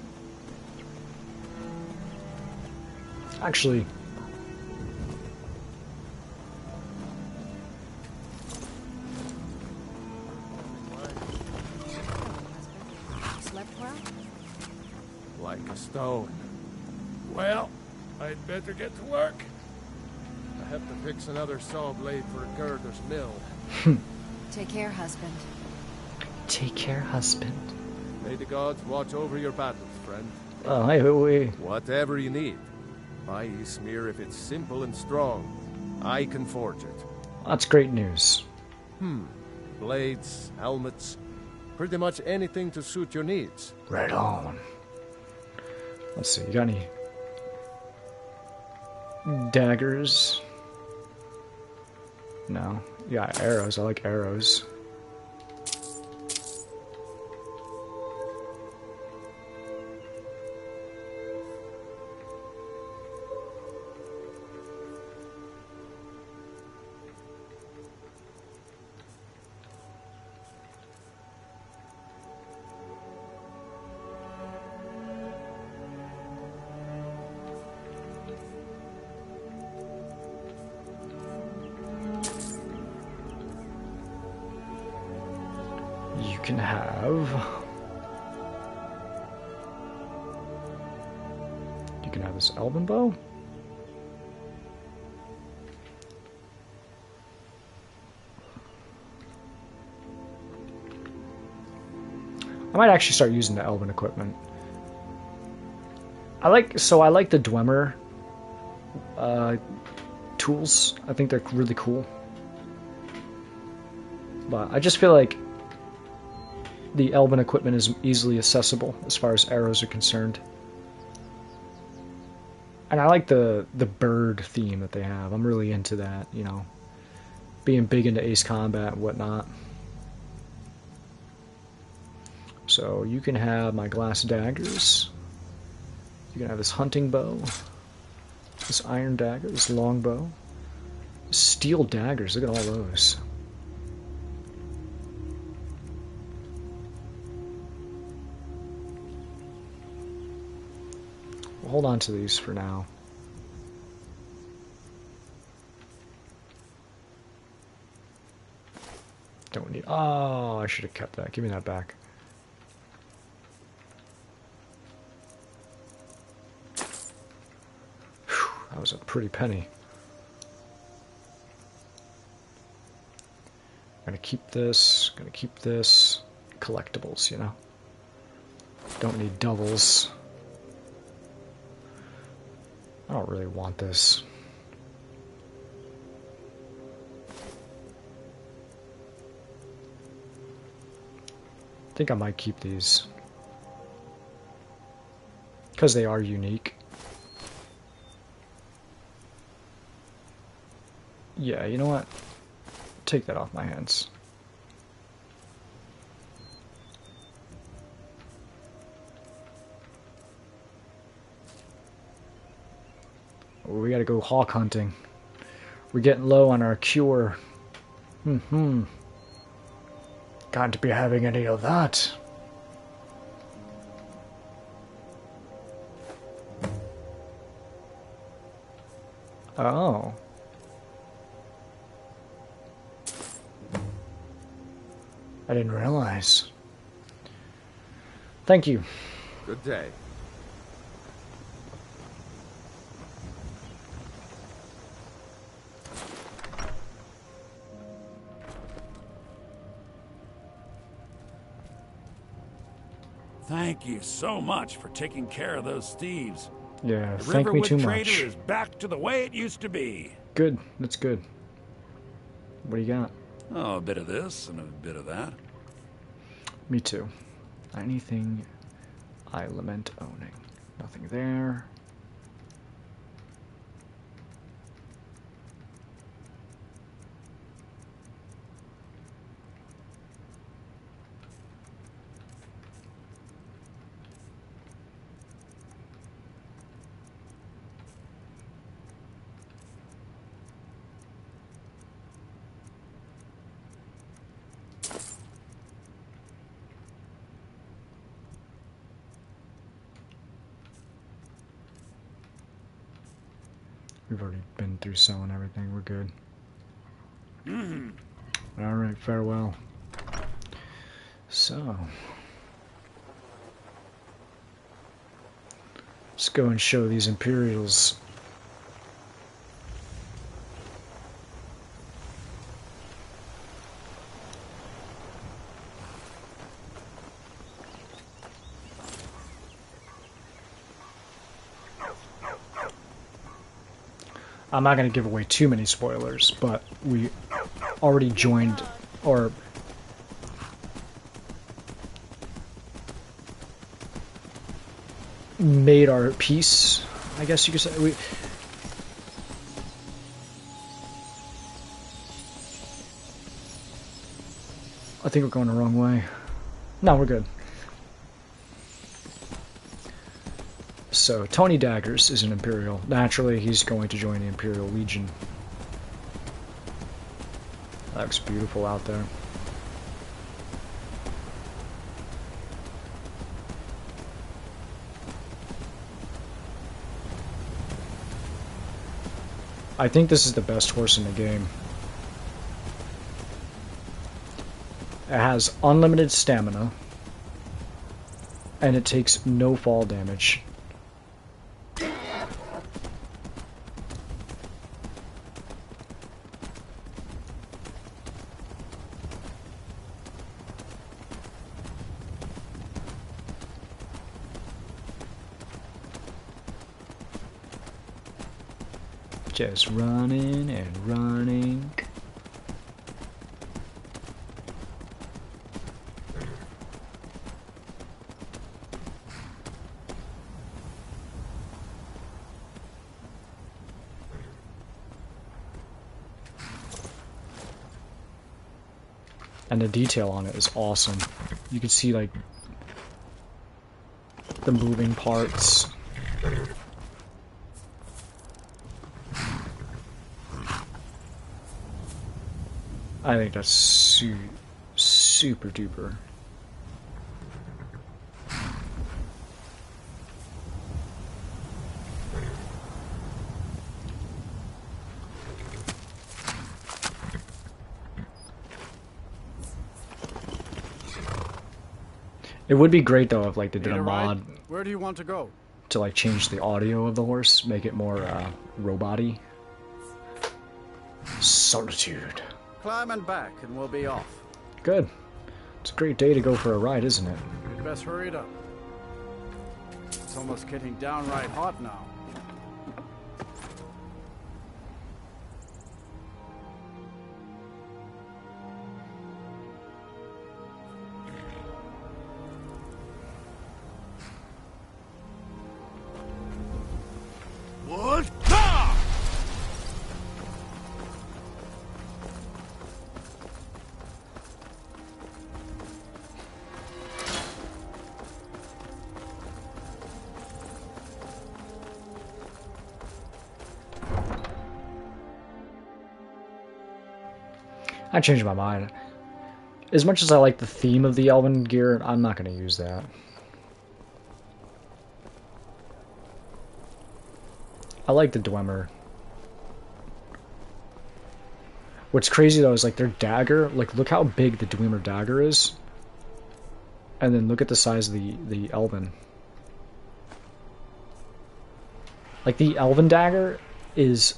Actually, Slept well? Like a stone. Well, I'd better get to work. I have to fix another saw blade for Gerder's mill. Take care, husband. Take care, husband. May the gods watch over your battles, friend. Oh, hey, we. Whatever you need. My smear, if it's simple and strong, I can forge it. That's great news. Blades, helmets, pretty much anything to suit your needs. Right on. Let's see, you got any daggers? No. Yeah, arrows. I like arrows. You can have... You can have this elven bow. I might actually start using the elven equipment. I like the Dwemer tools. I think they're really cool. But I just feel like the elven equipment is easily accessible as far as arrows are concerned. And I like the bird theme that they have. I'm really into that, you know. Being big into Ace Combat and whatnot. So you can have my glass daggers. You can have this hunting bow. This iron dagger, this long bow. Steel daggers, look at all those. We'll hold on to these for now. Don't need... Oh, I should have kept that. Give me that back. Whew, that was a pretty penny. Gonna keep this. Gonna keep this. Collectibles, you know. Don't need doubles. I don't really want this. I think I might keep these. Because they are unique. Yeah, you know what? Take that off my hands. We gotta go hawk hunting. We're getting low on our cure. Can't be having any of that. Oh. I didn't realize. Thank you. Good day. Thank you so much for taking care of those thieves. Yeah, the thank me Riverwood too Trader much. is back to the way it used to be. Good, that's good. What do you got? Oh, a bit of this and a bit of that. Me too. Anything I lament owning. Nothing there. We've already been through selling everything. We're good. Alright, farewell. So. Let's go and show these Imperials. I'm not going to give away too many spoilers, but we already joined, or made our peace, I guess you could say. I think we're going the wrong way. No, we're good. So, Tony Daggers is an Imperial. Naturally, he's going to join the Imperial Legion. That looks beautiful out there. I think this is the best horse in the game. It has unlimited stamina, and it takes no fall damage. Just running and running. And the detail on it is awesome. You can see like the moving parts. I think that's super duper. It would be great though if like they did a mod. Where do you want to go? To like change the audio of the horse, make it more robot-y. Solitude. Climb and back, and we'll be off. Good. It's a great day to go for a ride, isn't it? We'd best hurry it up. It's almost getting downright hot now. What? I changed my mind. As much as I like the theme of the Elven gear, I'm not going to use that. I like the Dwemer. What's crazy though is like their dagger, like look how big the Dwemer dagger is. And then look at the size of the Elven. Like the Elven dagger is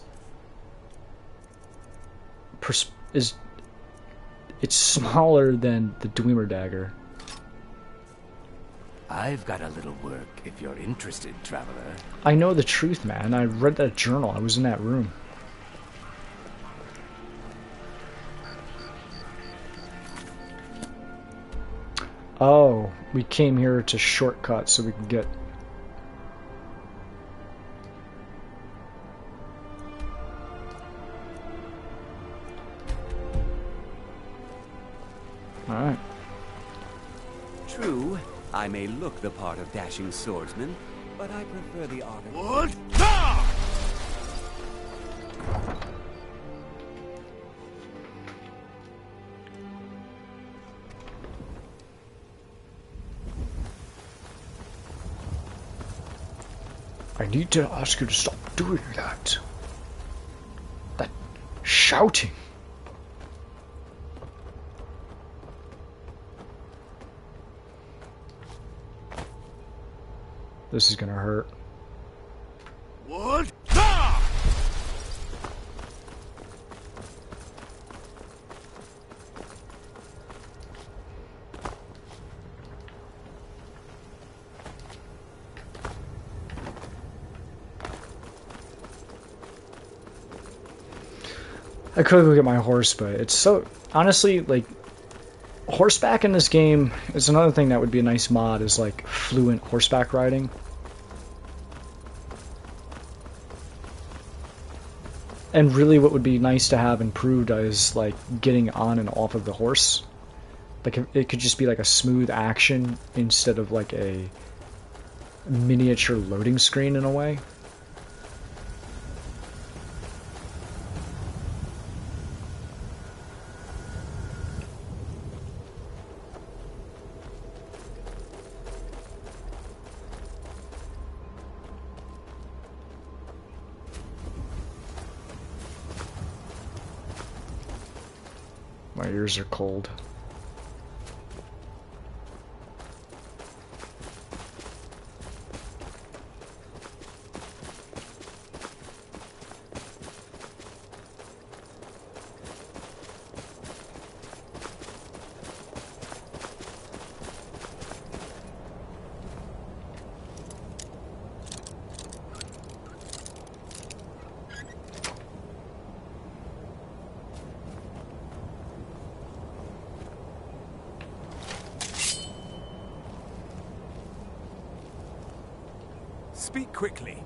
it's smaller than the Dwemer dagger. I've got a little work if you're interested, traveler. I know the truth, man. I read that journal. I was in that room. Oh, we came here to shortcut so we can get... Alright. True, I may look the part of dashing swordsman, but I prefer the art of... What? I need to ask you to stop doing that. That shouting. This is gonna hurt. What? I could go get my horse, but it's so... Honestly, like, horseback in this game is another thing that would be a nice mod, is like fluent horseback riding. And really what would be nice to have improved is like getting on and off of the horse. Like it could just be like a smooth action instead of like a miniature loading screen in a way. My ears are cold. Speak quickly.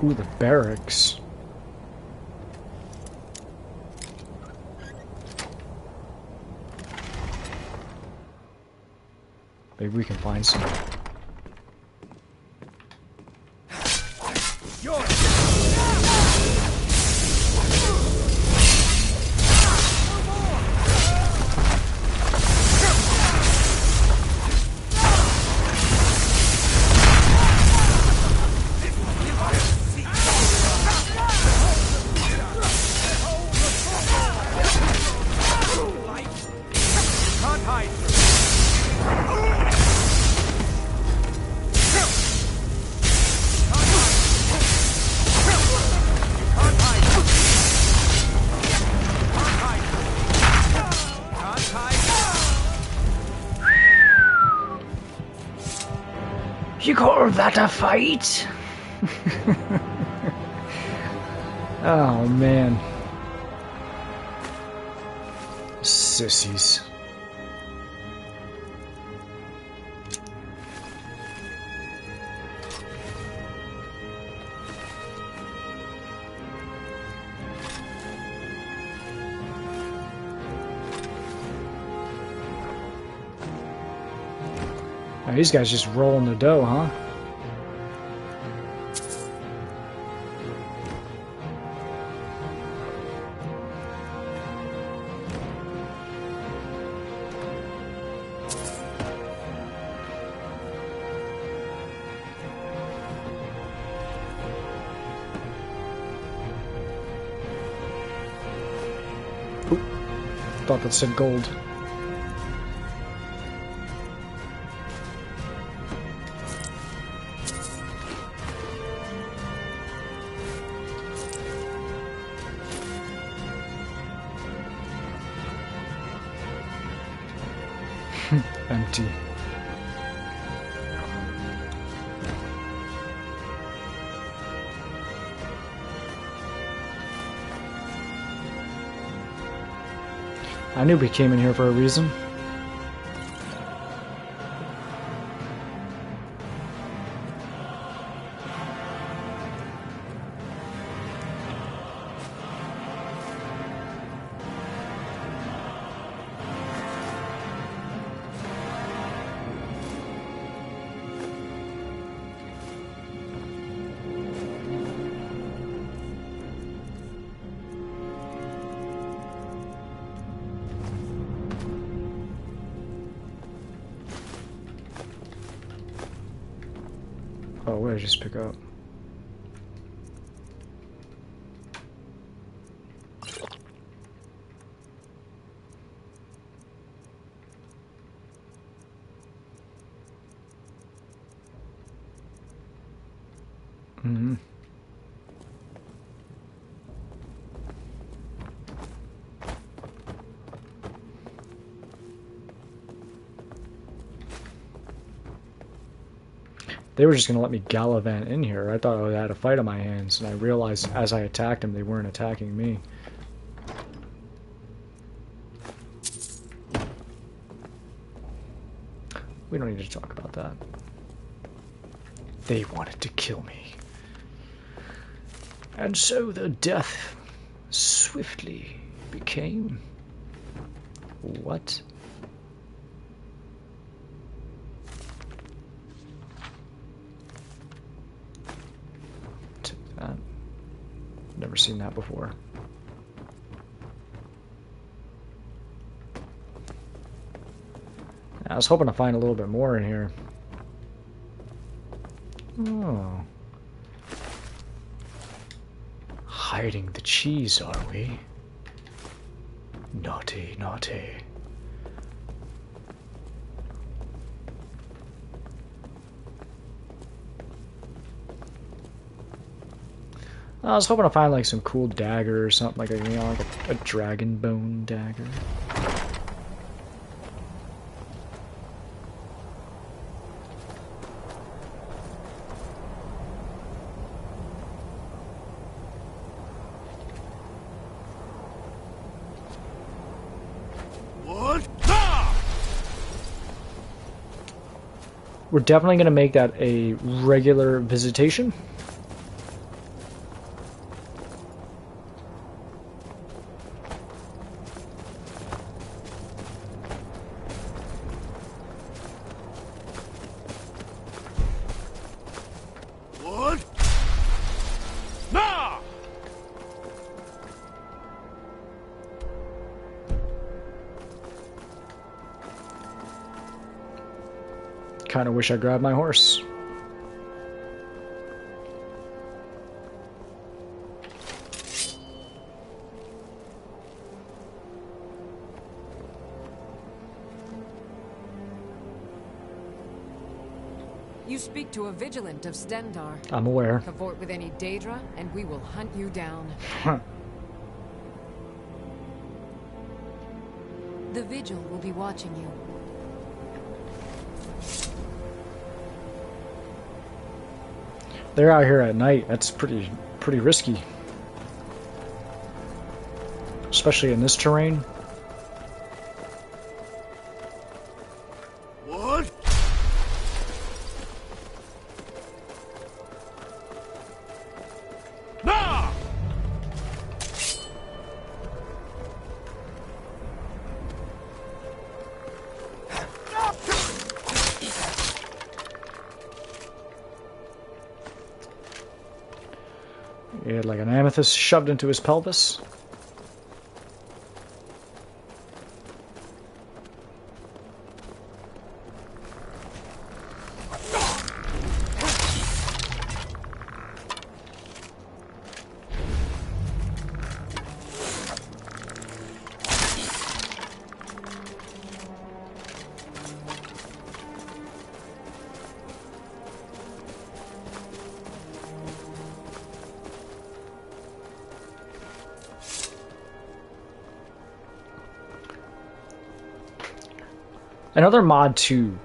Ooh, the barracks. Maybe we can find some. You call that a fight? Oh man. Sissies. Oh, these guys just rolling the dough, huh? Oop. Thought that said gold. Empty. I knew we came in here for a reason. Oh, what did I just pick up? Mm-hmm. They were just going to let me gallivant in here. I thought I had a fight on my hands, and I realized as I attacked them, they weren't attacking me. We don't need to talk about that. They wanted to kill me. And so the death swiftly became... What? Took that. Never seen that before. I was hoping to find a little bit more in here. Oh. Hiding the cheese, are we? Naughty, naughty. I was hoping to find like some cool dagger or something, like a, you know, like a dragon bone dagger. We're definitely going to make that a regular visitation. What? Nah! Kind of wish I grabbed my horse. You speak to a vigilant of Stendar. I'm aware. Cavort with any Daedra, and we will hunt you down. Huh. The Vigil will be watching you. They're out here at night. That's pretty risky. Especially in this terrain. What? Nah! He had like an amethyst shoved into his pelvis. Another mod too,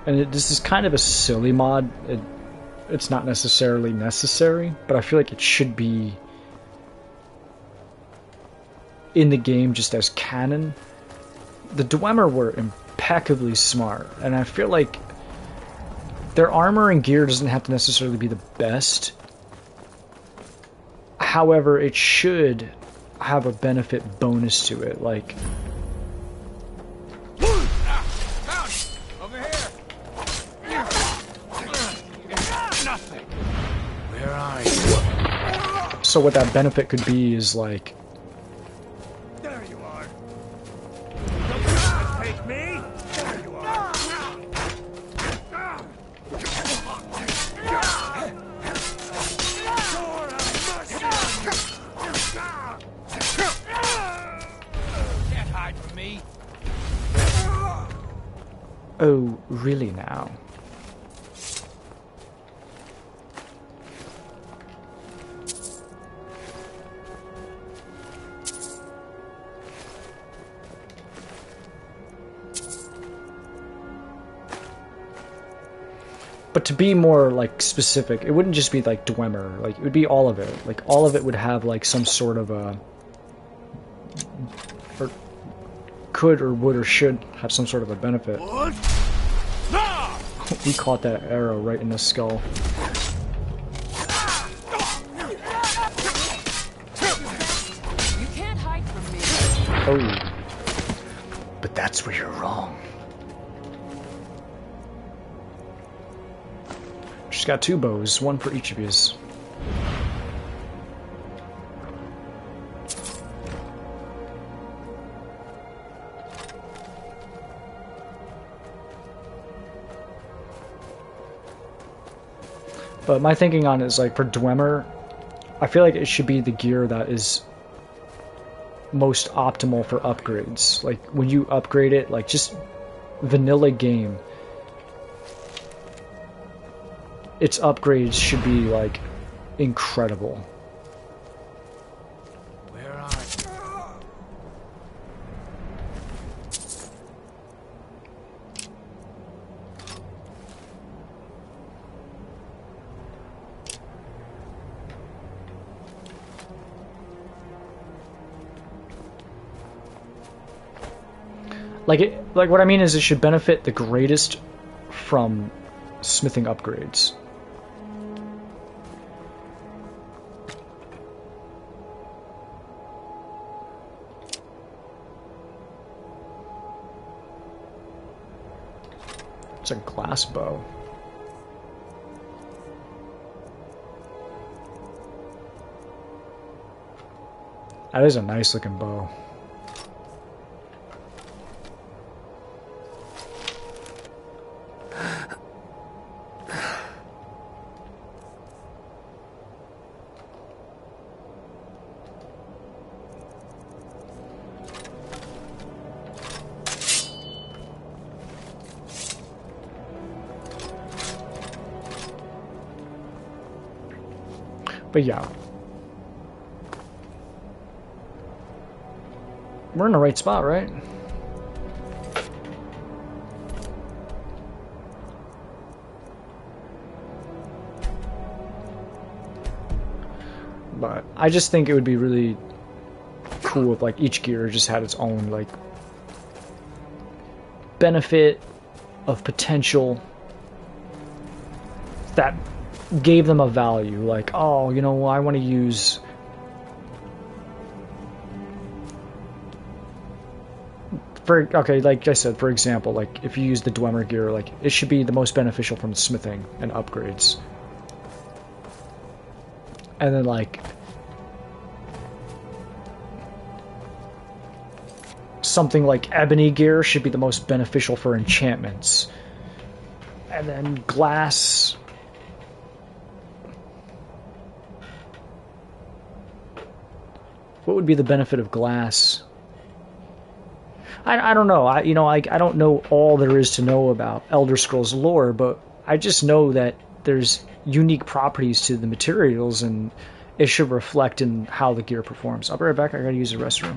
and this is kind of a silly mod. It's not necessarily necessary, but I feel like it should be in the game just as canon. The Dwemer were impeccably smart, and I feel like their armor and gear doesn't have to necessarily be the best. However, it should have a benefit bonus to it, like... So what that benefit could be is like... There you are. Take me. There you are. Can't hide from me. Oh, really now? But to be more like specific, it wouldn't just be like Dwemer. Like it would be all of it. Like all of it would have like some sort of a, or could or would or should have some sort of a benefit. We caught that arrow right in the skull. You can't hide from me. Oh, but that's where you're wrong. She's got 2 bows, 1 for each of yous. But my thinking on it is like for Dwemer, I feel like it should be the gear that is most optimal for upgrades. Like when you upgrade it, like just vanilla game, its upgrades should be like incredible. Where are Like what I mean is it should benefit the greatest from smithing upgrades. It's a glass bow. That is a nice looking bow. But yeah. We're in the right spot, right? But I just think it would be really cool if like each gear just had its own like benefit of potential that gave them a value, like, oh, you know, I want to use okay, like I said, for example, like if you use the Dwemer gear, like it should be the most beneficial from smithing and upgrades. And then like something like ebony gear should be the most beneficial for enchantments. And then glass, what would be the benefit of glass? I don't know. I don't know all there is to know about Elder Scrolls lore, but I just know that there's unique properties to the materials, and it should reflect in how the gear performs. I'll be right back. I gotta use the restroom.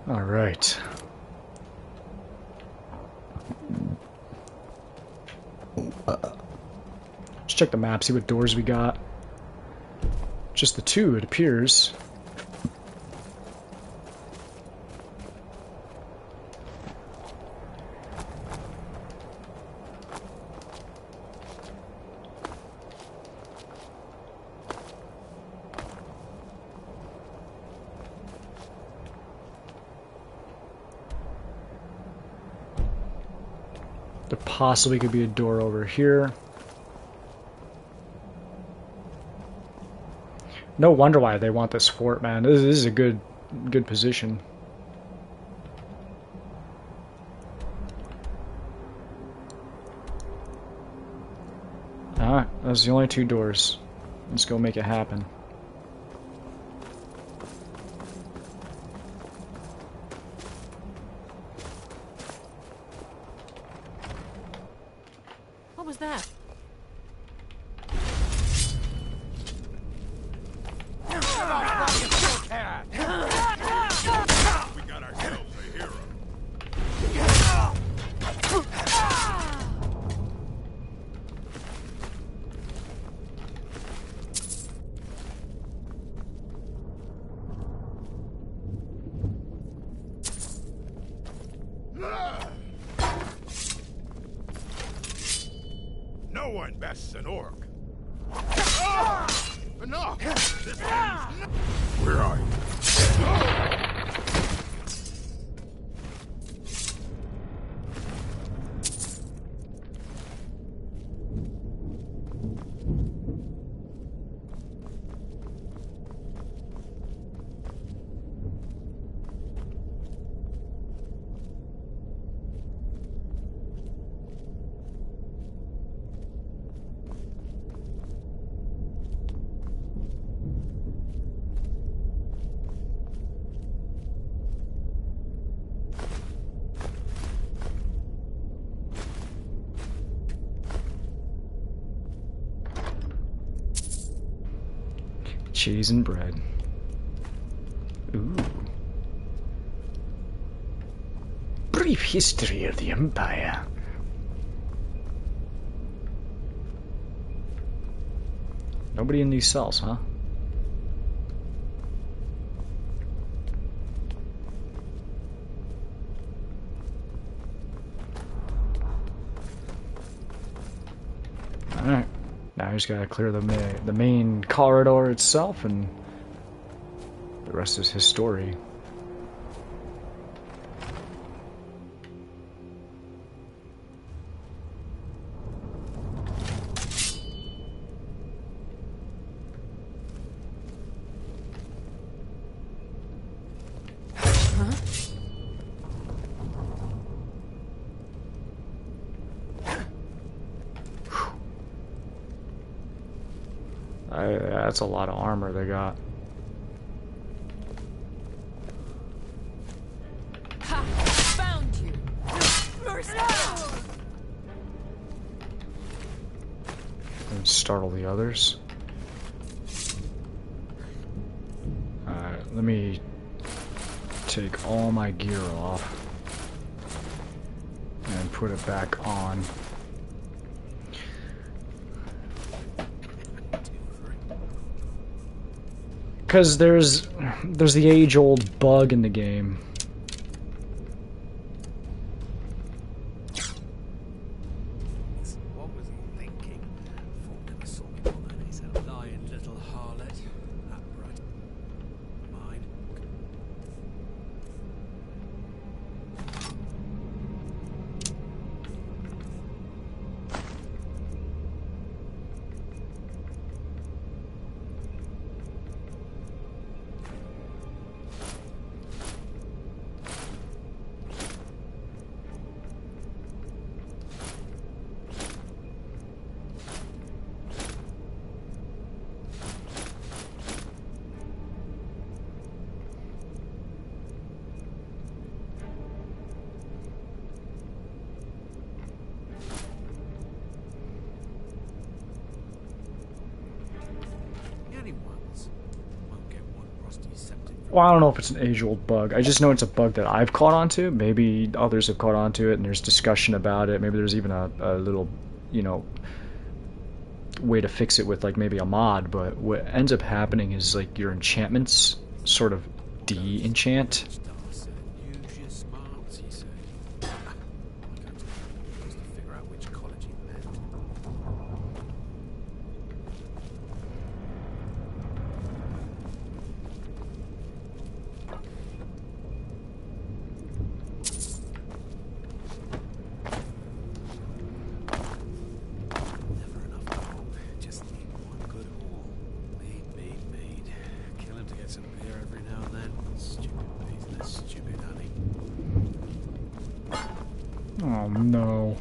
All right. Let's check the map, see what doors we got. Just the two, it appears. There possibly could be a door over here. No wonder why they want this fort, man. This is a good position. Alright, those are the only two doors. Let's go make it happen. What was that? We got ourselves a hero. No one bests an orc. Enough! This ends. Where are you? Cheese and bread. Ooh. Brief history of the Empire. Nobody in these cells, huh? Alright. Now I just gotta clear the main corridor itself, and the rest is his story. That's a lot of armor they got. Ha! Found you. First down. And startle the others. Alright, let me take all my gear off and put it back on. Because there's the age-old bug in the game. What was he thinking? Thought never saw me pull that. He's a lying little harlot. That bright mind. The only ones won't get one rusty septic Well, I don't know if it's an age-old bug. I just know it's a bug that I've caught onto. Maybe others have caught onto it, and there's discussion about it. Maybe there's even a little, you know, way to fix it with like maybe a mod. But what ends up happening is like your enchantments sort of de-enchant. Oh no.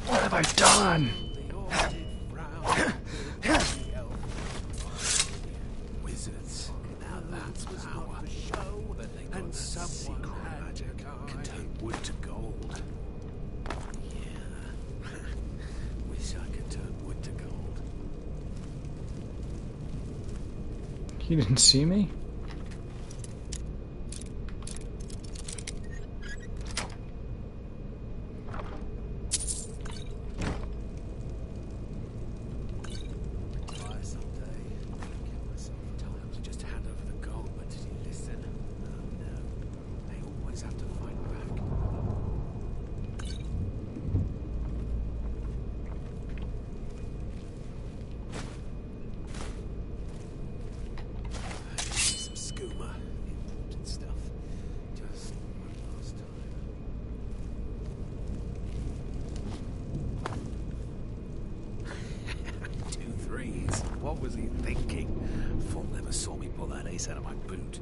What have I done? Wizards. Now that's power. And someone magic can turn wood to gold. Yeah. Wish I could turn wood to gold. He didn't see me? What was he thinking? Fool never saw me pull that ace out of my boot.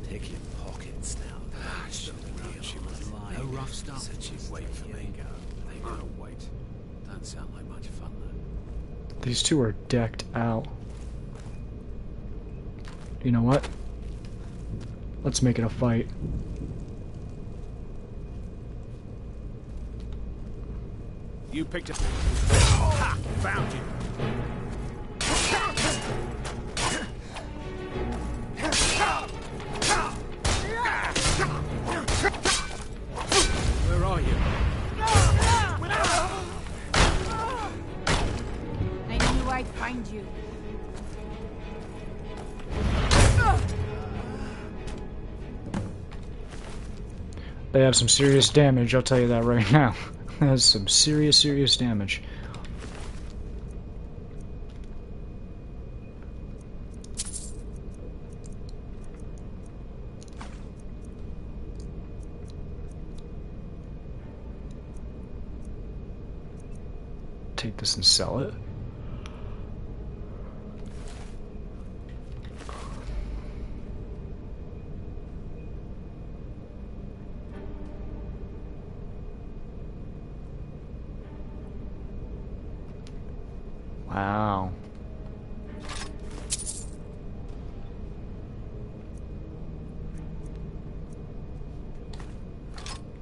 Picking pockets now. She was lying. No rough stuff. Said she'd wait for me. They gotta wait. Don't sound like much fun though. These two are decked out. You know what? Let's make it a fight. You picked it. Ha! Found you. Where are you? I knew I'd find you. They have some serious damage, I'll tell you that right now. That has some serious damage. Take this and sell it. Wow.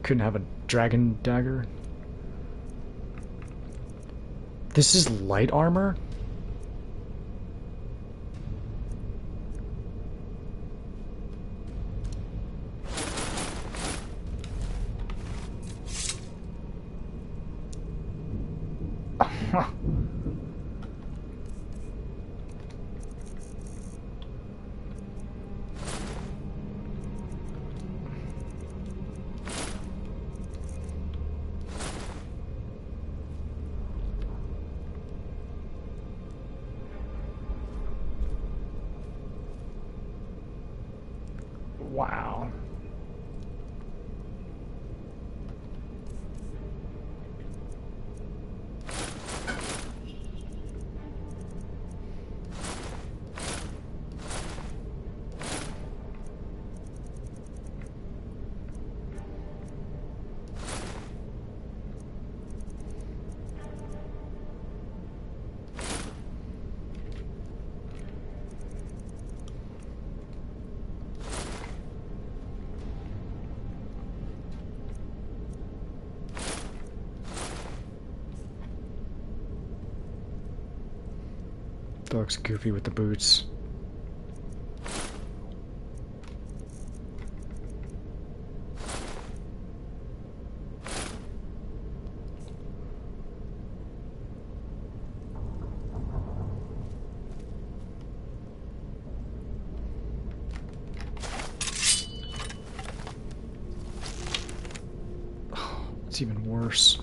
Couldn't have a dragon dagger. This is light armor? Wow. That looks goofy with the boots. It's even worse.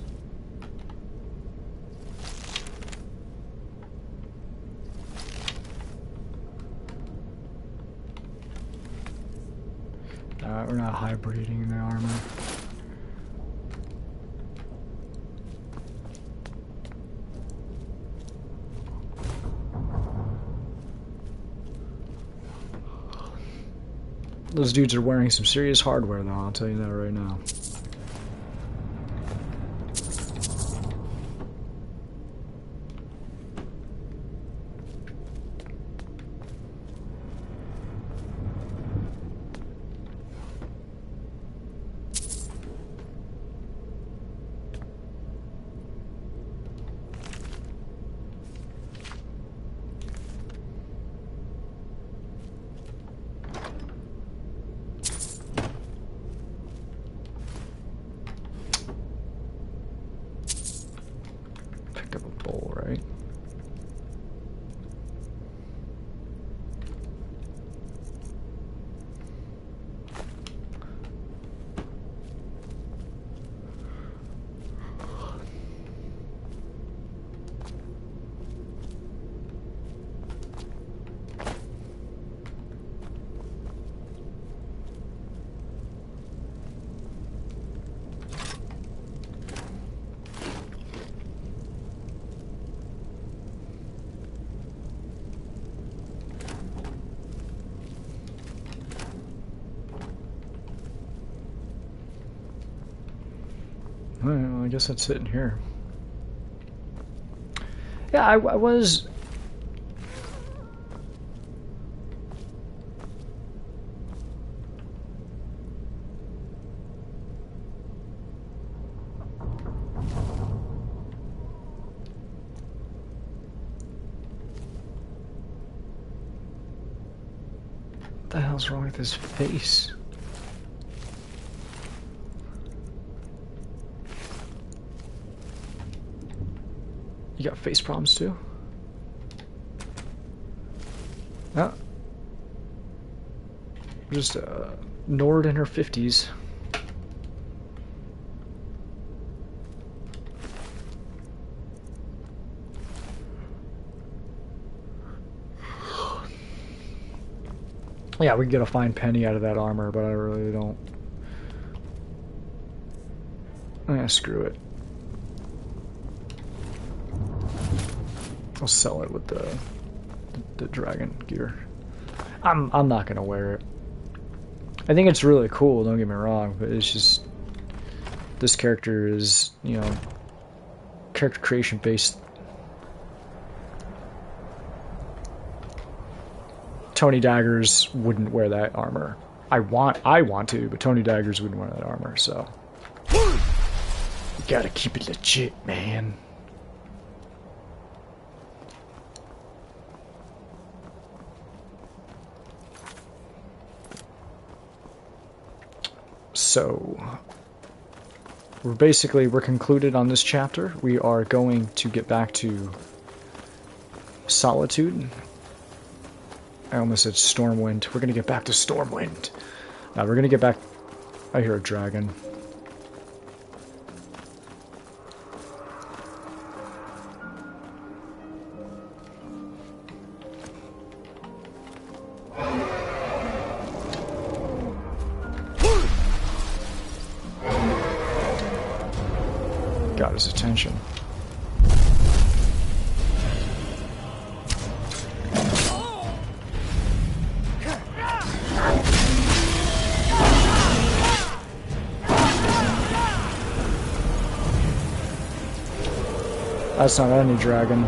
We're not hybriding the armor. Those dudes are wearing some serious hardware, though, I'll tell you that right now. Well, I guess that's it in here. Yeah, I was... What the hell's wrong with his face? You got face problems too? No. Just Nord in her 50s. Yeah, we can get a fine penny out of that armor, but I really don't. Screw it. I'll sell it with the dragon gear. I'm not gonna wear it. I think it's really cool, don't get me wrong, but it's just this character is, you know, character creation based. Tony Daggers wouldn't wear that armor. I want to, but Tony Daggers wouldn't wear that armor, so you gotta keep it legit, man. So we're concluded on this chapter. We are going to get back to Solitude. I almost said Stormwind. We're gonna get back to Stormwind. Now we're gonna get back. I hear a dragon. Got his attention. That's not any dragon.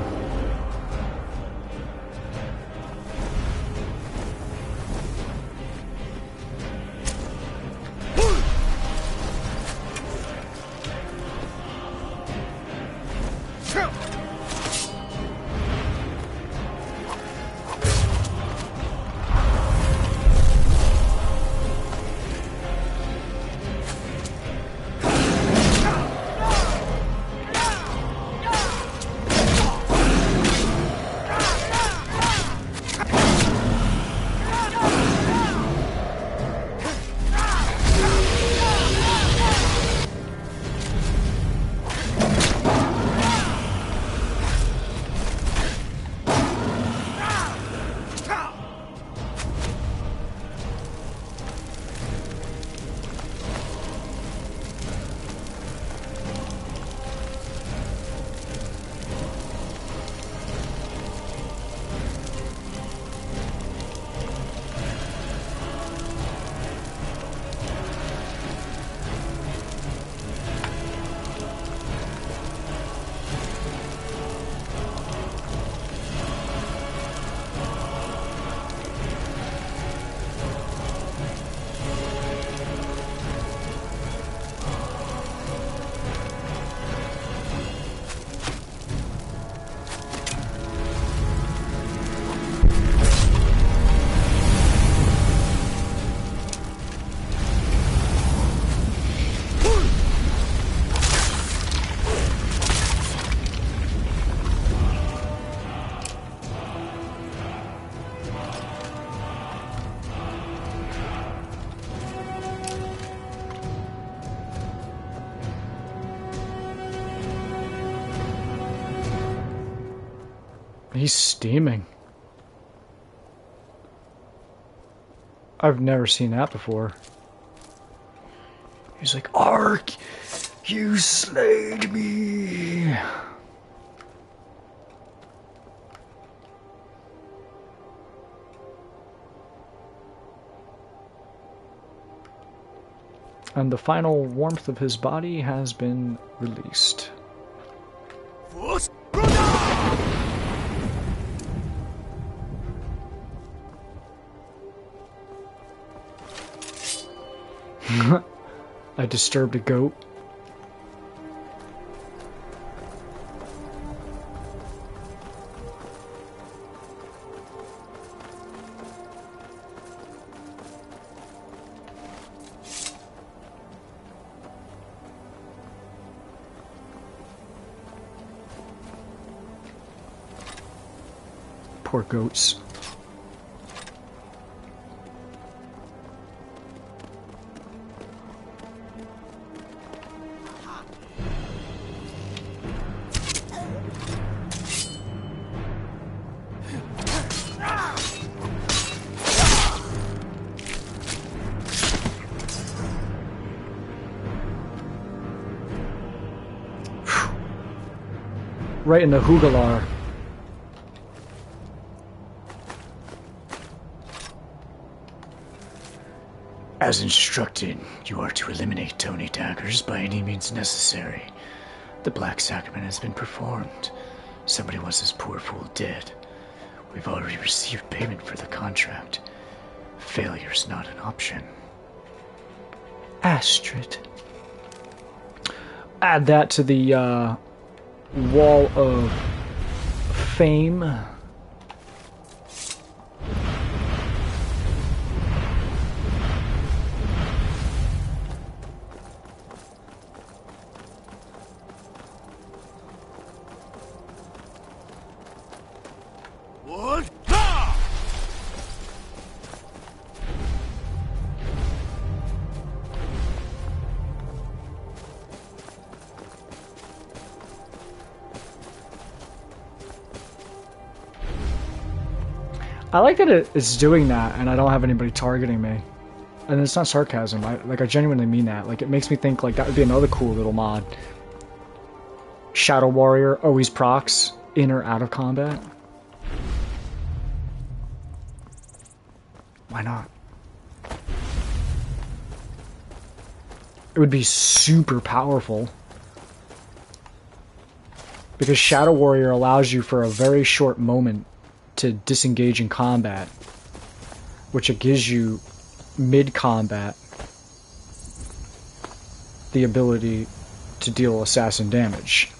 He's steaming. I've never seen that before. He's like, Ark, you slayed me. And the final warmth of his body has been released. I disturbed a goat. Poor goats. Right in the Hugalar. As instructed, you are to eliminate Tony Daggers by any means necessary. The Black Sacrament has been performed. Somebody wants this poor fool dead. We've already received payment for the contract. Failure's not an option. Astrid. Add that to the wall of fame. I like that it's doing that, and I don't have anybody targeting me. And it's not sarcasm. I genuinely mean that. Like, it makes me think, like, that would be another cool little mod. Shadow Warrior always procs in or out of combat. Why not? It would be super powerful. Because Shadow Warrior allows you for a very short moment to disengage in combat, which it gives you mid-combat the ability to deal assassin damage.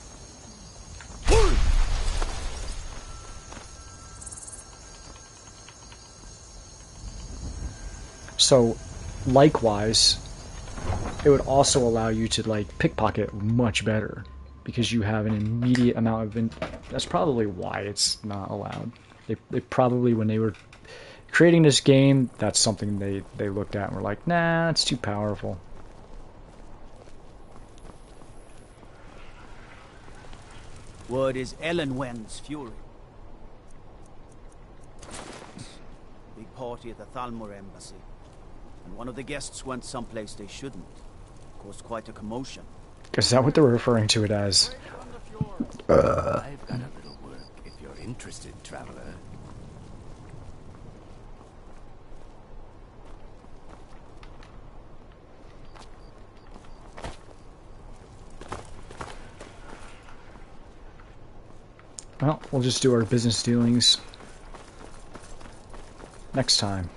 So, likewise, it would also allow you to, like, pickpocket much better, because you have an immediate amount of... That's probably why it's not allowed. They probably, when they were creating this game, that's something they looked at and were like, nah, it's too powerful. Word is Elenwen's fury. Big party at the THALMOR embassy. And one of the guests went someplace they shouldn't. Caused quite a commotion. Is that what they were referring to it as? I've got a little work if you're interested, traveler. Well, we'll just do our business dealings next time.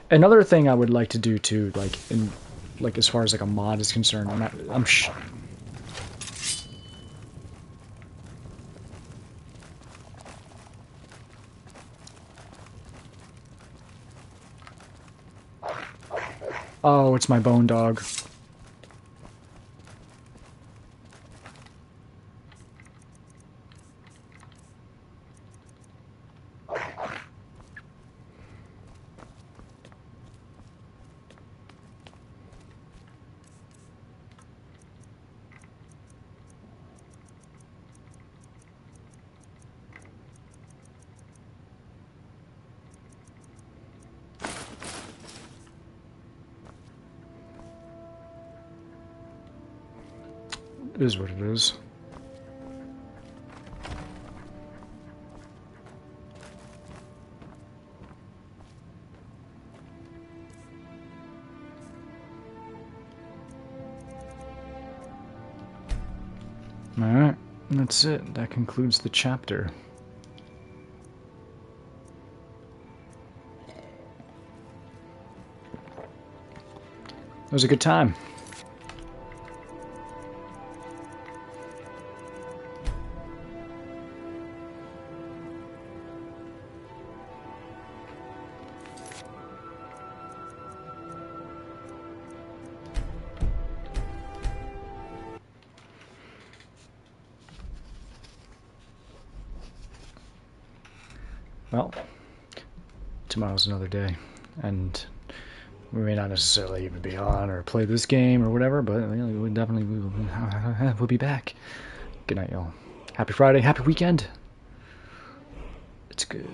Another thing I would like to do too, like as far as like a mod is concerned, Oh, it's my bone dog. It is what it is. Alright, that's it. That concludes the chapter. It was a good time. Well, tomorrow's another day, and we may not necessarily even be on or play this game or whatever, but we definitely we'll be back. Good night, y'all. Happy Friday, happy weekend. It's good.